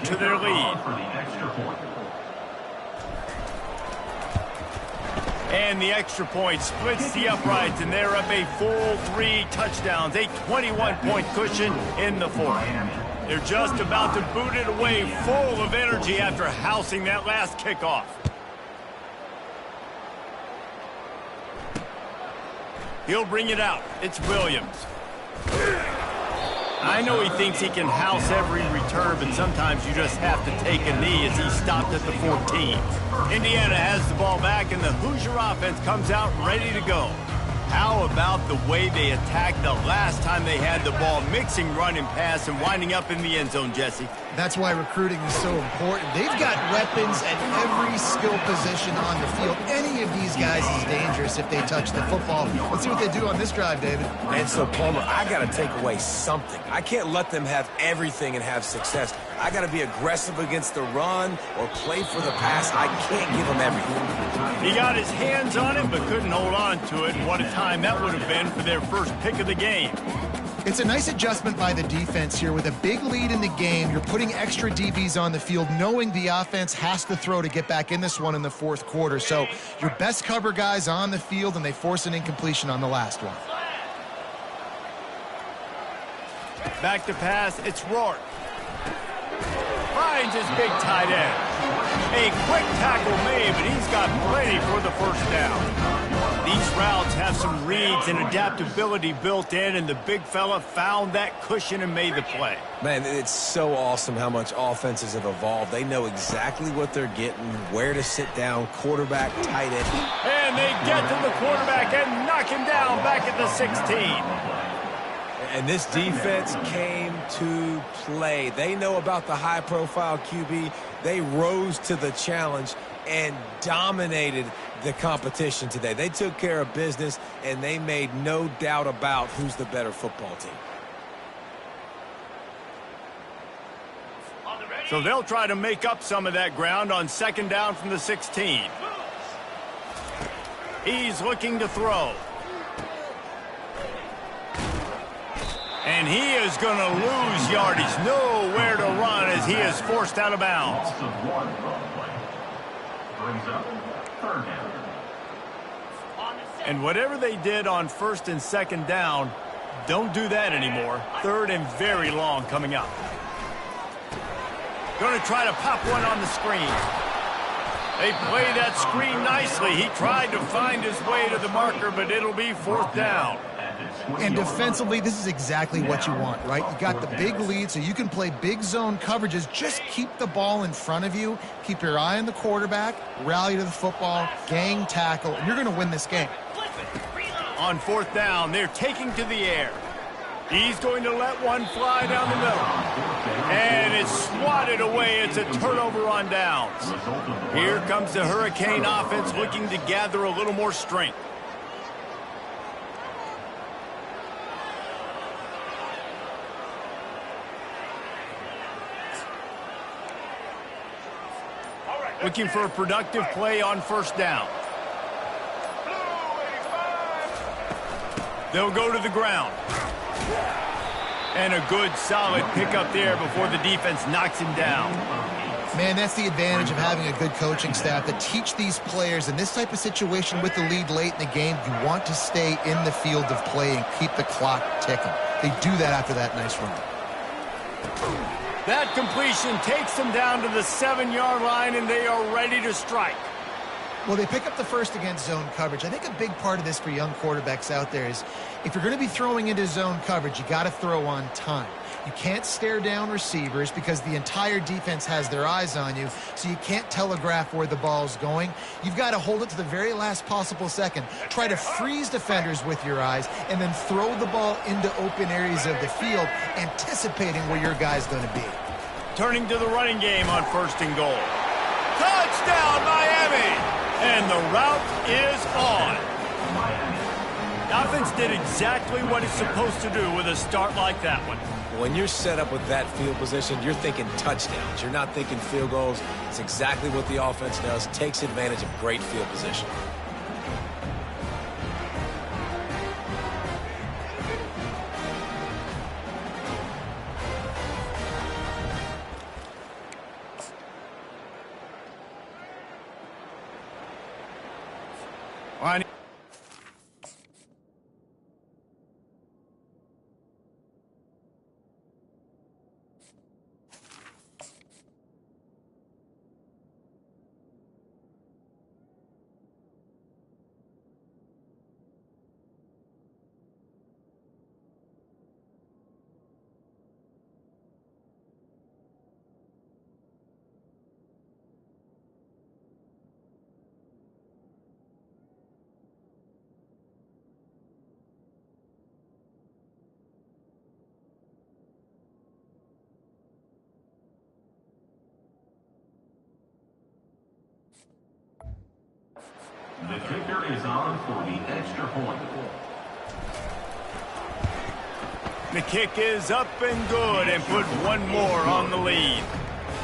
add to their lead. For the extra point. And the extra point splits the uprights, and they're up a full 3 touchdowns, a 21-point cushion in the fourth. They're just about to boot it away full of energy after housing that last kickoff. He'll bring it out. It's Williams. I know he thinks he can house every return, but sometimes you just have to take a knee as he stopped at the 14. Indiana has the ball back, and the Hoosier offense comes out ready to go. How about the way they attacked the last time they had the ball, mixing run and pass and winding up in the end zone, Jesse? That's why recruiting is so important. They've got weapons at every skill position on the field. Any of these guys is dangerous if they touch the football. Let's see what they do on this drive, David. And so, Palmer, I got to take away something. I can't let them have everything and have success. I got to be aggressive against the run or play for the pass. I can't give them everything. He got his hands on it but couldn't hold on to it. What a time that would have been for their first pick of the game. It's a nice adjustment by the defense here. With a big lead in the game, you're putting extra DBs on the field, knowing the offense has to throw to get back in this one in the fourth quarter. So your best cover guys on the field, and they force an incompletion on the last one. Back to pass, it's Rourke. Finds his big tight end. A quick tackle made, but he's got plenty for the first down. These routes have some reads and adaptability built in, and the big fella found that cushion and made the play. Man, it's so awesome how much offenses have evolved. They know exactly what they're getting, where to sit down, quarterback, tight end. And they get to the quarterback and knock him down back at the 16. And this defense came to play. They know about the high-profile QB. They rose to the challenge and dominated the competition today. They took care of business, and they made no doubt about who's the better football team. So they'll try to make up some of that ground on second down from the 16. He's looking to throw. And he is going to lose yardage. Nowhere to run as he is forced out of bounds. Loss of 1 run play. Brings up third down. And whatever they did on first and second down, don't do that anymore. Third and very long coming up. Going to try to pop one on the screen. They play that screen nicely. He tried to find his way to the marker, but it'll be fourth down. And defensively, this is exactly what you want, right? You got the big lead, so you can play big zone coverages. Just keep the ball in front of you. Keep your eye on the quarterback. Rally to the football. Gang tackle. And you're going to win this game. On fourth down, they're taking to the air. He's going to let one fly down the middle. And it's swatted away. It's a turnover on downs. Here comes the Hurricane offense looking to gather a little more strength. Looking for a productive play on first down. They'll go to the ground. And a good, solid pickup there before the defense knocks him down. Man, that's the advantage of having a good coaching staff to teach these players in this type of situation with the lead late in the game. You want to stay in the field of play and keep the clock ticking. They do that after that nice run. That completion takes them down to the 7-yard line, and they are ready to strike. Well, they pick up the first against zone coverage. I think a big part of this for young quarterbacks out there is if you're going to be throwing into zone coverage, you got to throw on time. You can't stare down receivers because the entire defense has their eyes on you, so you can't telegraph where the ball's going. You've got to hold it to the very last possible second. Try to freeze defenders with your eyes and then throw the ball into open areas of the field, anticipating where your guy's going to be. Turning to the running game on first and goal. Touchdown, Miami! And the route is on. The offense did exactly what it's supposed to do with a start like that one. When you're set up with that field position, you're thinking touchdowns. You're not thinking field goals. It's exactly what the offense does. Takes advantage of great field position. On The kicker is on for the extra point. the kick is up and good and put one more on the lead.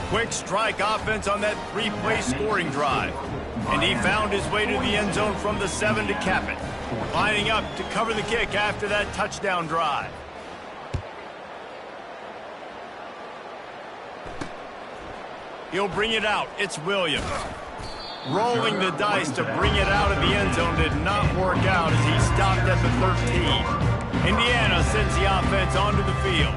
Quick strike offense on that three-play scoring drive. And he found his way to the end zone from the 7 to cap it. Lining up to cover the kick after that touchdown drive. He'll bring it out. It's Williams. Rolling the dice to bring it out of the end zone did not work out as he stopped at the 13. Indiana sends the offense onto the field.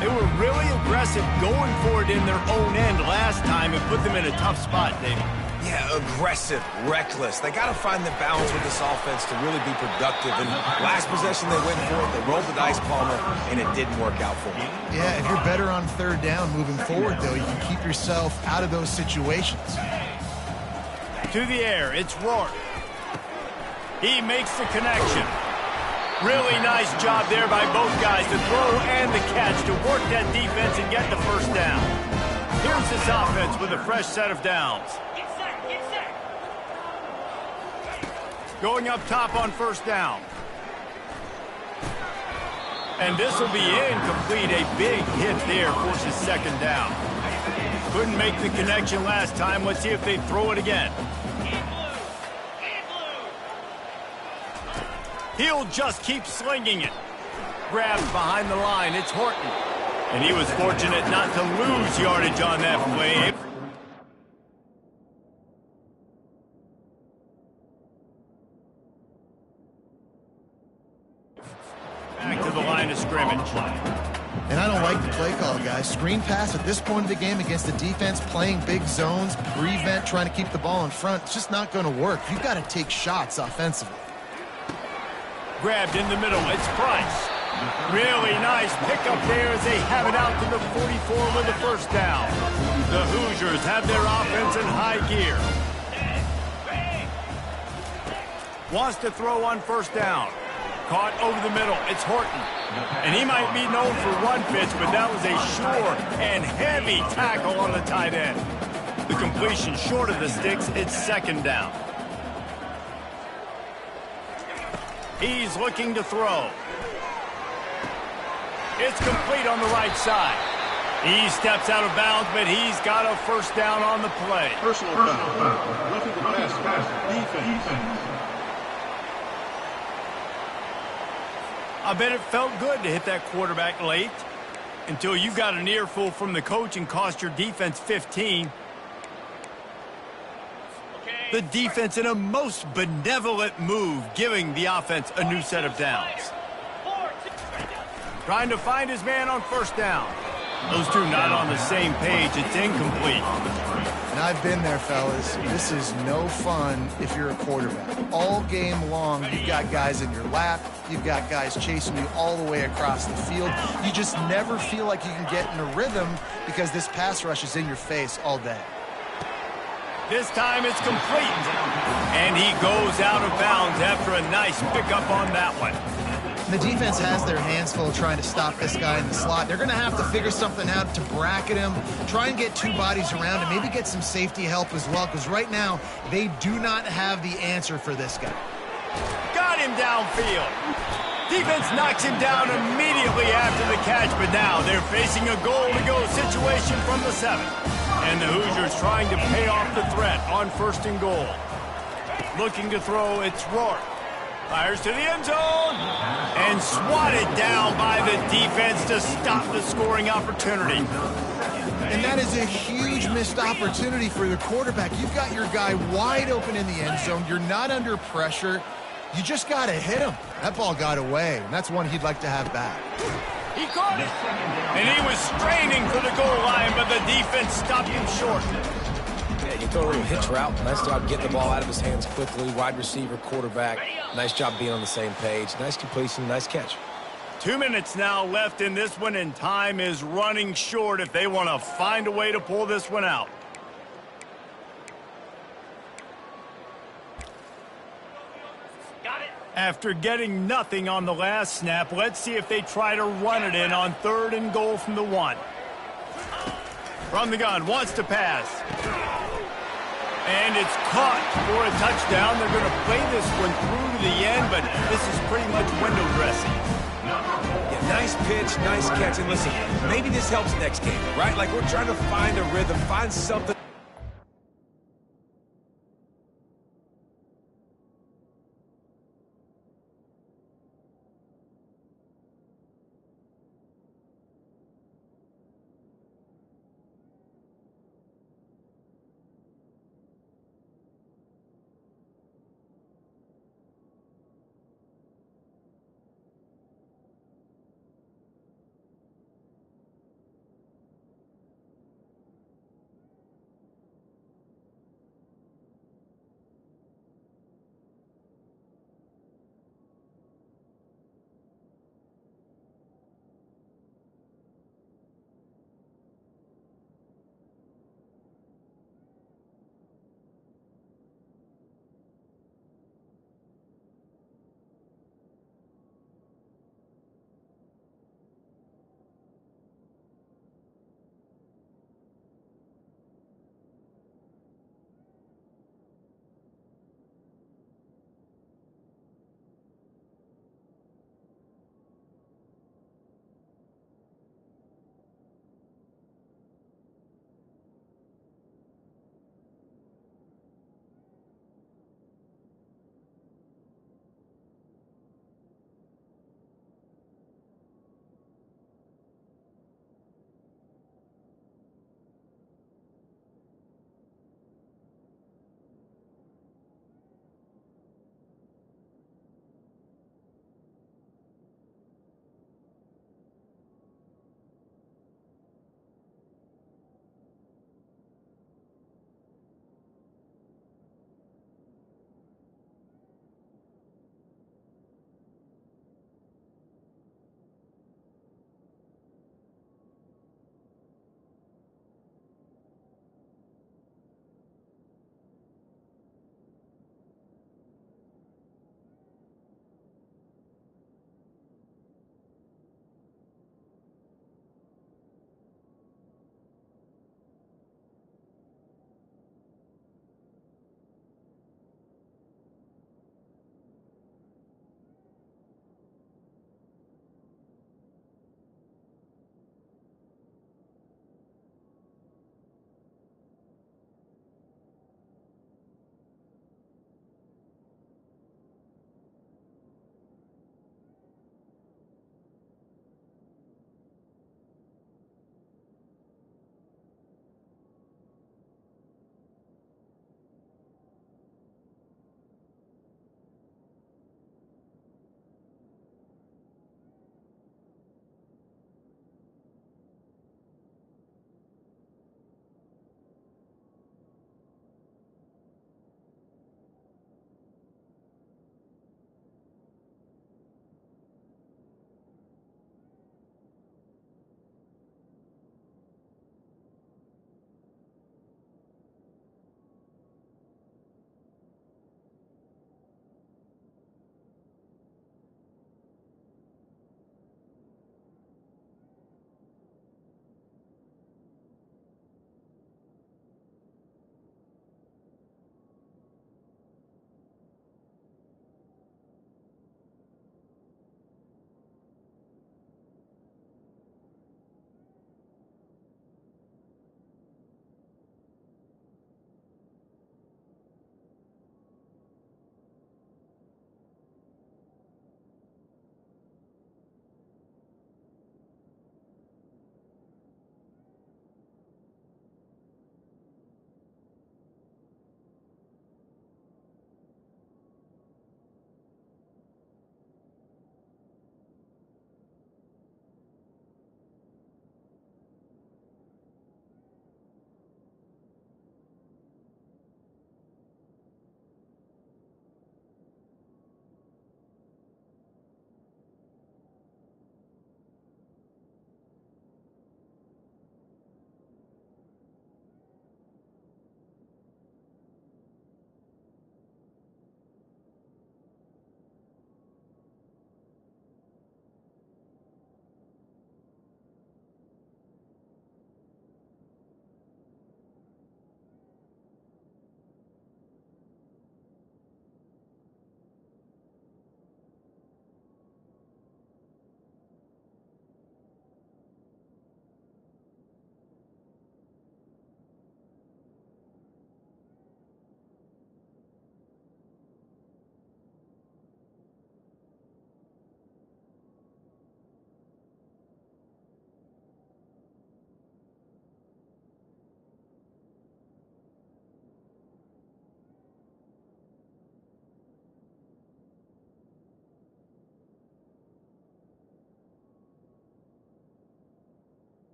They were really aggressive going for it in their own end last time and put them in a tough spot, David. Yeah, aggressive, reckless. They got to find the balance with this offense to really be productive. And last possession they went for it, they rolled the dice, Palmer, and it didn't work out for them. Yeah, if you're better on third down moving forward, though, you can keep yourself out of those situations. To the air, it's Rourke. He makes the connection. Really nice job there by both guys to throw and the catch to work that defense and get the first down. Here's this offense with a fresh set of downs. Going up top on first down. And this will be incomplete. A big hit there forces second down. Couldn't make the connection last time. Let's see if they throw it again. He'll just keep slinging it. Grabs behind the line. It's Horton. And he was fortunate not to lose yardage on that play. Back to the line of scrimmage. And I don't like the play call, guys. Screen pass at this point of the game against the defense playing big zones, prevent, trying to keep the ball in front. It's just not going to work. You've got to take shots offensively. Grabbed in the middle. It's Price. Really nice pickup there as they have it out to the 44 with the first down. The Hoosiers have their offense in high gear. Wants to throw on first down. Caught over the middle. It's Horton. And he might be known for run fits, but that was a sure and heavy tackle on the tight end. The completion short of the sticks. It's second down. He's looking to throw. It's complete on the right side. He steps out of bounds, but he's got a first down on the play. Personal foul. Roughing the passer. Defense. I bet it felt good to hit that quarterback late until you got an earful from the coach and cost your defense 15. The defense in a most benevolent move, giving the offense a new set of downs. Trying to find his man on first down. Those two not on the same page. It's incomplete. And I've been there, fellas. This is no fun if you're a quarterback. All game long, you've got guys in your lap. You've got guys chasing you all the way across the field. You just never feel like you can get in a rhythm because this pass rush is in your face all day. This time it's complete. And he goes out of bounds after a nice pickup on that one. The defense has their hands full trying to stop this guy in the slot. They're going to have to figure something out to bracket him, try and get two bodies around him, maybe get some safety help as well, because right now they do not have the answer for this guy. Got him downfield. Defense knocks him down immediately after the catch, but now they're facing a goal-to-go situation from the 7. And the Hoosiers trying to pay off the threat on first and goal. Looking to throw, it's Rourke. Fires to the end zone and swatted down by the defense to stop the scoring opportunity. And that is a huge missed opportunity for the quarterback. You've got your guy wide open in the end zone. You're not under pressure. You just got to hit him. That ball got away, and that's one he'd like to have back. He caught it. And he was straining for the goal line, but the defense stopped him short. Yeah, you throw a little hitch route. Nice job getting the ball out of his hands quickly. Wide receiver, quarterback. Nice job being on the same page. Nice completion, nice catch. 2 minutes now left in this one, and time is running short if they want to find a way to pull this one out. After getting nothing on the last snap, let's see if they try to run it in on 3rd and goal from the 1. From the gun, wants to pass. And it's caught for a touchdown. They're going to play this one through to the end, but this is pretty much window dressing. Yeah, nice pitch, nice catch. And listen, maybe this helps next game, right? Like we're trying to find a rhythm, find something.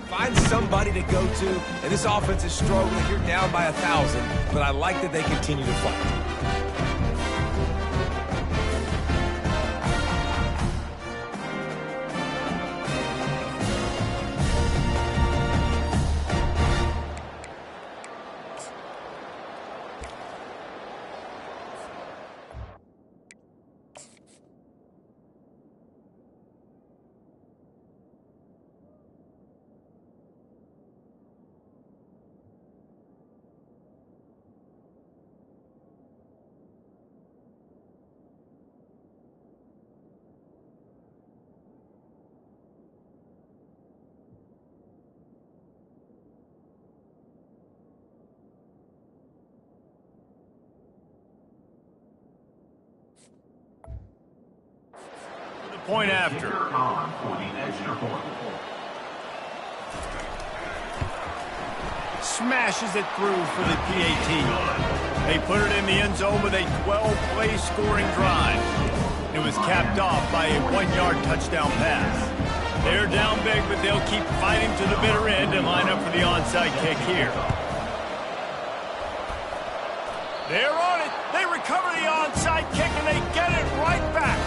Find somebody to go to, and this offense is struggling. You're down by 1,000, but I like that they continue to fight. Point after. On for the extra point. Smashes it through for the PAT. They put it in the end zone with a 12-play scoring drive. It was capped off by a 1-yard touchdown pass. They're down big, but they'll keep fighting to the bitter end and line up for the onside kick here. They're on it. They recover the onside kick, and they get it right back.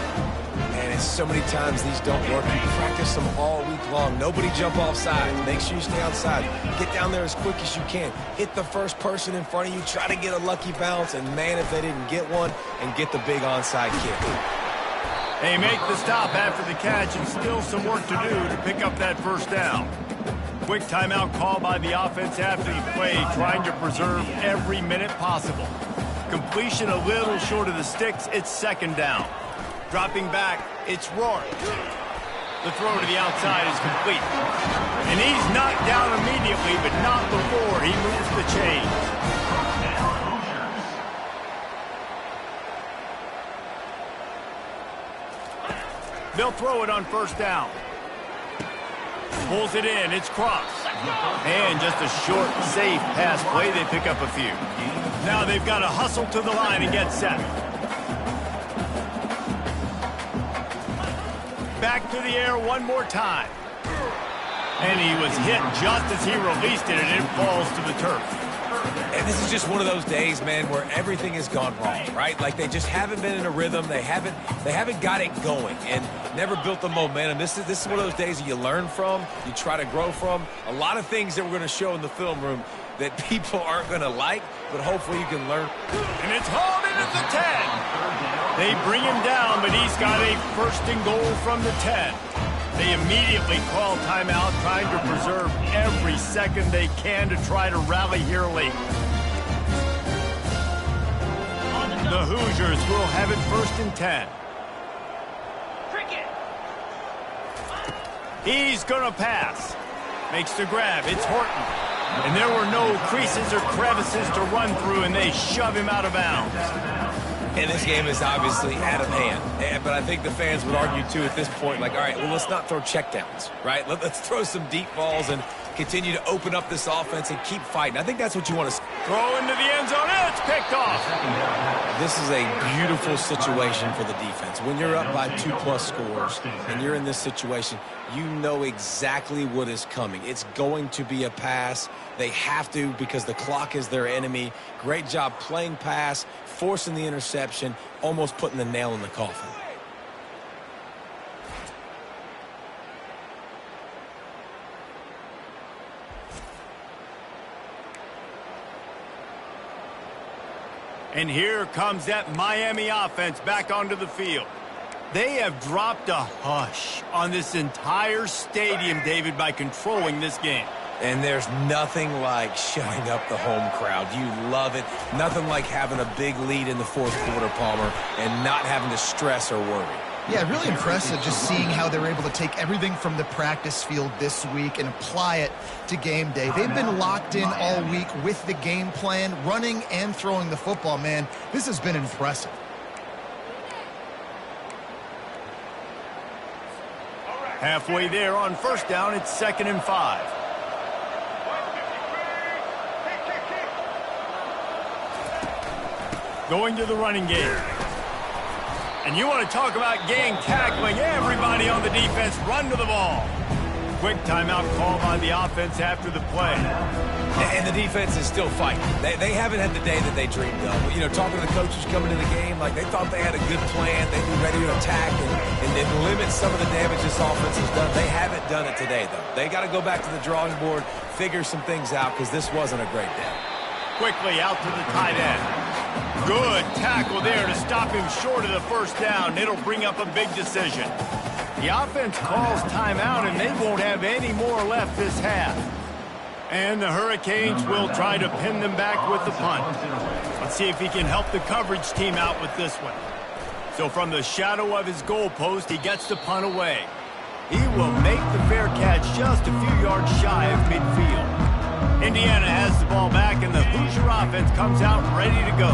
And so many times these don't work. You practice them all week long. Nobody jump off sides. Make sure you stay outside. Get down there as quick as you can. Hit the first person in front of you. Try to get a lucky bounce. And, man, if they didn't get one, and get the big onside kick. They make the stop after the catch, and still some work to do to pick up that first down. Quick timeout call by the offense after the play, trying to preserve every minute possible. Completion a little short of the sticks. It's second down. Dropping back, it's Rourke. The throw to the outside is complete. And he's knocked down immediately, but not before he moves the chains. They'll throw it on first down. Pulls it in, it's crossed. And just a short, safe pass play, they pick up a few. Now they've got to hustle to the line and get set. Back to the air one more time. And he was hit just as he released it, and it falls to the turf. And this is just one of those days, man, where everything has gone wrong, right? Like they just haven't been in a rhythm. They haven't got it going and never built the momentum. This is one of those days that you learn from, you try to grow from. A lot of things that we're going to show in the film room that people aren't going to like, but hopefully you can learn. And it's hauled in at the 10. They bring him down, but he's got a first and goal from the 10. They immediately call timeout, trying to preserve every second they can to try to rally here late. The Hoosiers will have it first and 10. He's going to pass. Makes the grab. It's Horton. And there were no creases or crevices to run through, and they shove him out of bounds. And this game is obviously out of hand. But I think the fans would argue, too, at this point, like, all right, well, let's not throw checkdowns, right? Let's throw some deep balls and continue to open up this offense and keep fighting. I think that's what you want to see. Throw into the end zone, and it's picked off. This is a beautiful situation for the defense. When you're up by 2+ scores and you're in this situation, you know exactly what is coming. It's going to be a pass. They have to because the clock is their enemy. Great job playing pass, forcing the interception, almost putting the nail in the coffin. And here comes that Miami offense back onto the field. They have dropped a hush on this entire stadium, David, by controlling this game. And there's nothing like shutting up the home crowd. You love it. Nothing like having a big lead in the fourth quarter, Palmer, and not having to stress or worry. Yeah, really impressive just seeing how they're able to take everything from the practice field this week and apply it to game day. They've been locked in all week with the game plan, running and throwing the football, man. This has been impressive. Halfway there on first down, it's 2nd and 5. Going to the running game. And you want to talk about gang tackling. Everybody on the defense run to the ball. quick timeout called on the offense after the play. And the defense is still fighting. They haven't had the day that they dreamed of. You know, talking to the coaches coming to the game, like they thought they had a good plan. They'd be ready to attack and then limit some of the damage this offense has done. They haven't done it today, though. They got to go back to the drawing board, figure some things out, because this wasn't a great day. Quickly out to the tight end. Good tackle there to stop him short of the first down. It'll bring up a big decision. The offense calls timeout, and they won't have any more left this half. And the Hurricanes will try to pin them back with the punt. Let's see if he can help the coverage team out with this one. So from the shadow of his goalpost, he gets the punt away. He will make the fair catch just a few yards shy of midfield. Indiana has the ball back, and the Hoosier offense comes out ready to go.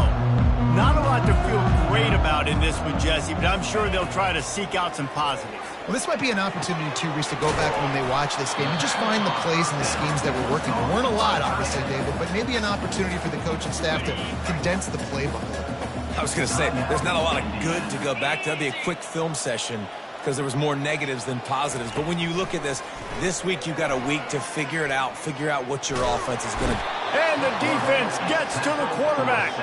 Not a lot to feel great about in this one, Jesse, but I'm sure they'll try to seek out some positives. Well, this might be an opportunity, too, Reese, to go back when they watch this game and just find the plays and the schemes that were working. There weren't a lot, obviously, David, but maybe an opportunity for the coach and staff to condense the playbook a little bit. I was going to say, there's not a lot of good to go back to. That'd be a quick film session because there was more negatives than positives. But when you look at this week you've got a week to figure it out, figure out what your offense is going to do. And the defense gets to the quarterback.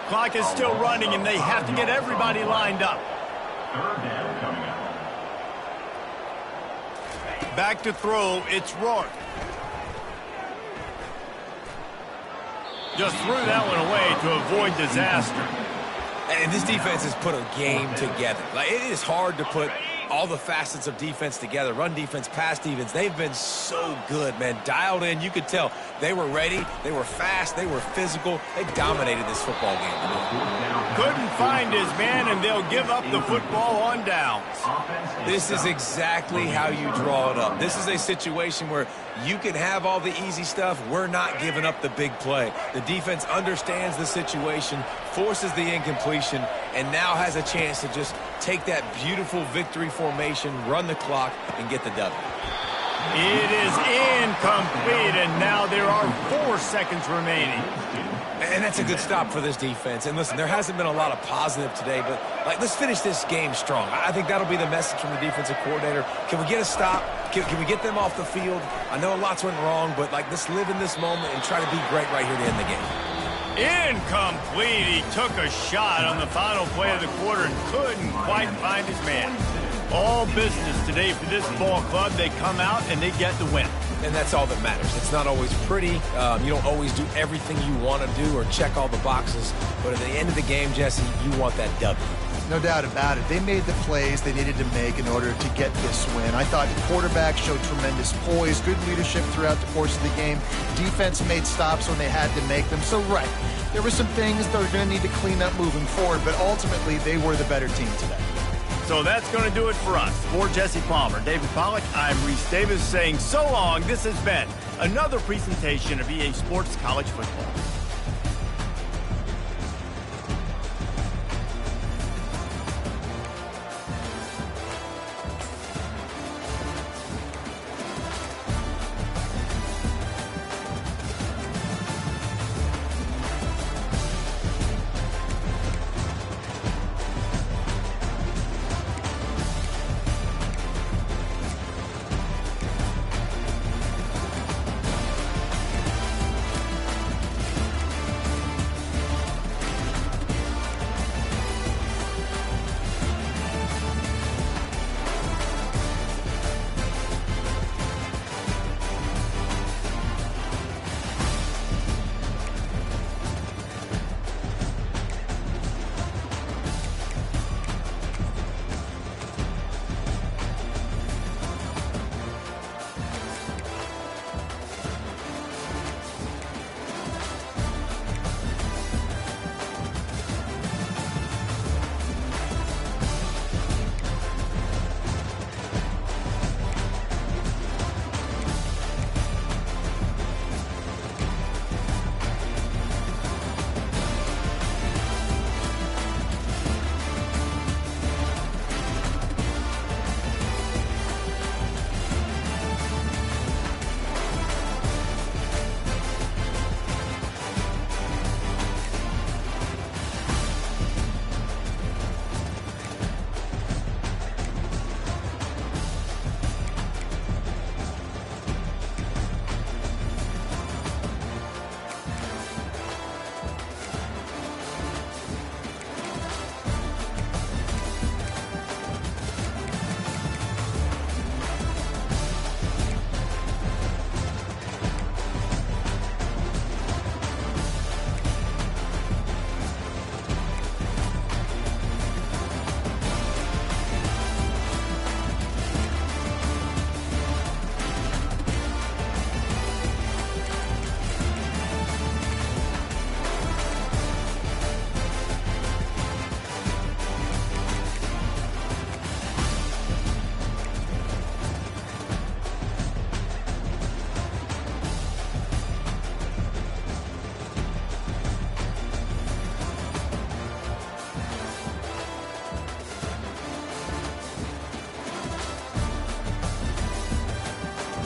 Clock is still running, and they have to get everybody lined up. Third down coming up. Back to throw, it's Rourke. Just threw that one away to avoid disaster. And this defense has put a game together. Like, it is hard to put all the facets of defense together. Run defense, pass defense. They've been so good, man. Dialed in. You could tell they were ready. They were fast. They were physical. They dominated this football game. Couldn't find his man, and they'll give up the football on downs. This is exactly how you draw it up. This is a situation where you can have all the easy stuff. We're not giving up the big play. The defense understands the situation, forces the incompletion, and now has a chance to just take that beautiful victory formation, run the clock, and get the W. It is incomplete, and now there are 4 seconds remaining. And that's a good stop for this defense. And listen, there hasn't been a lot of positive today, but let's finish this game strong. I think that'll be the message from the defensive coordinator. Can we get a stop? Can we get them off the field? I know lots went wrong, but let's live in this moment and try to be great right here to end the game. Incomplete. He took a shot on the final play of the quarter and couldn't quite find his man. All business today for this ball club. They come out and they get the win. And that's all that matters. It's not always pretty. You don't always do everything you want to do or check all the boxes. But at the end of the game, Jesse, you want that W. No doubt about it. They made the plays they needed to make in order to get this win. I thought the quarterback showed tremendous poise, good leadership throughout the course of the game. Defense made stops when they had to make them. So, right, there were some things that were going to need to clean up moving forward, but ultimately they were the better team today. So that's going to do it for us. For Jesse Palmer, David Pollack, I'm Reese Davis saying so long. This has been another presentation of EA Sports College Football.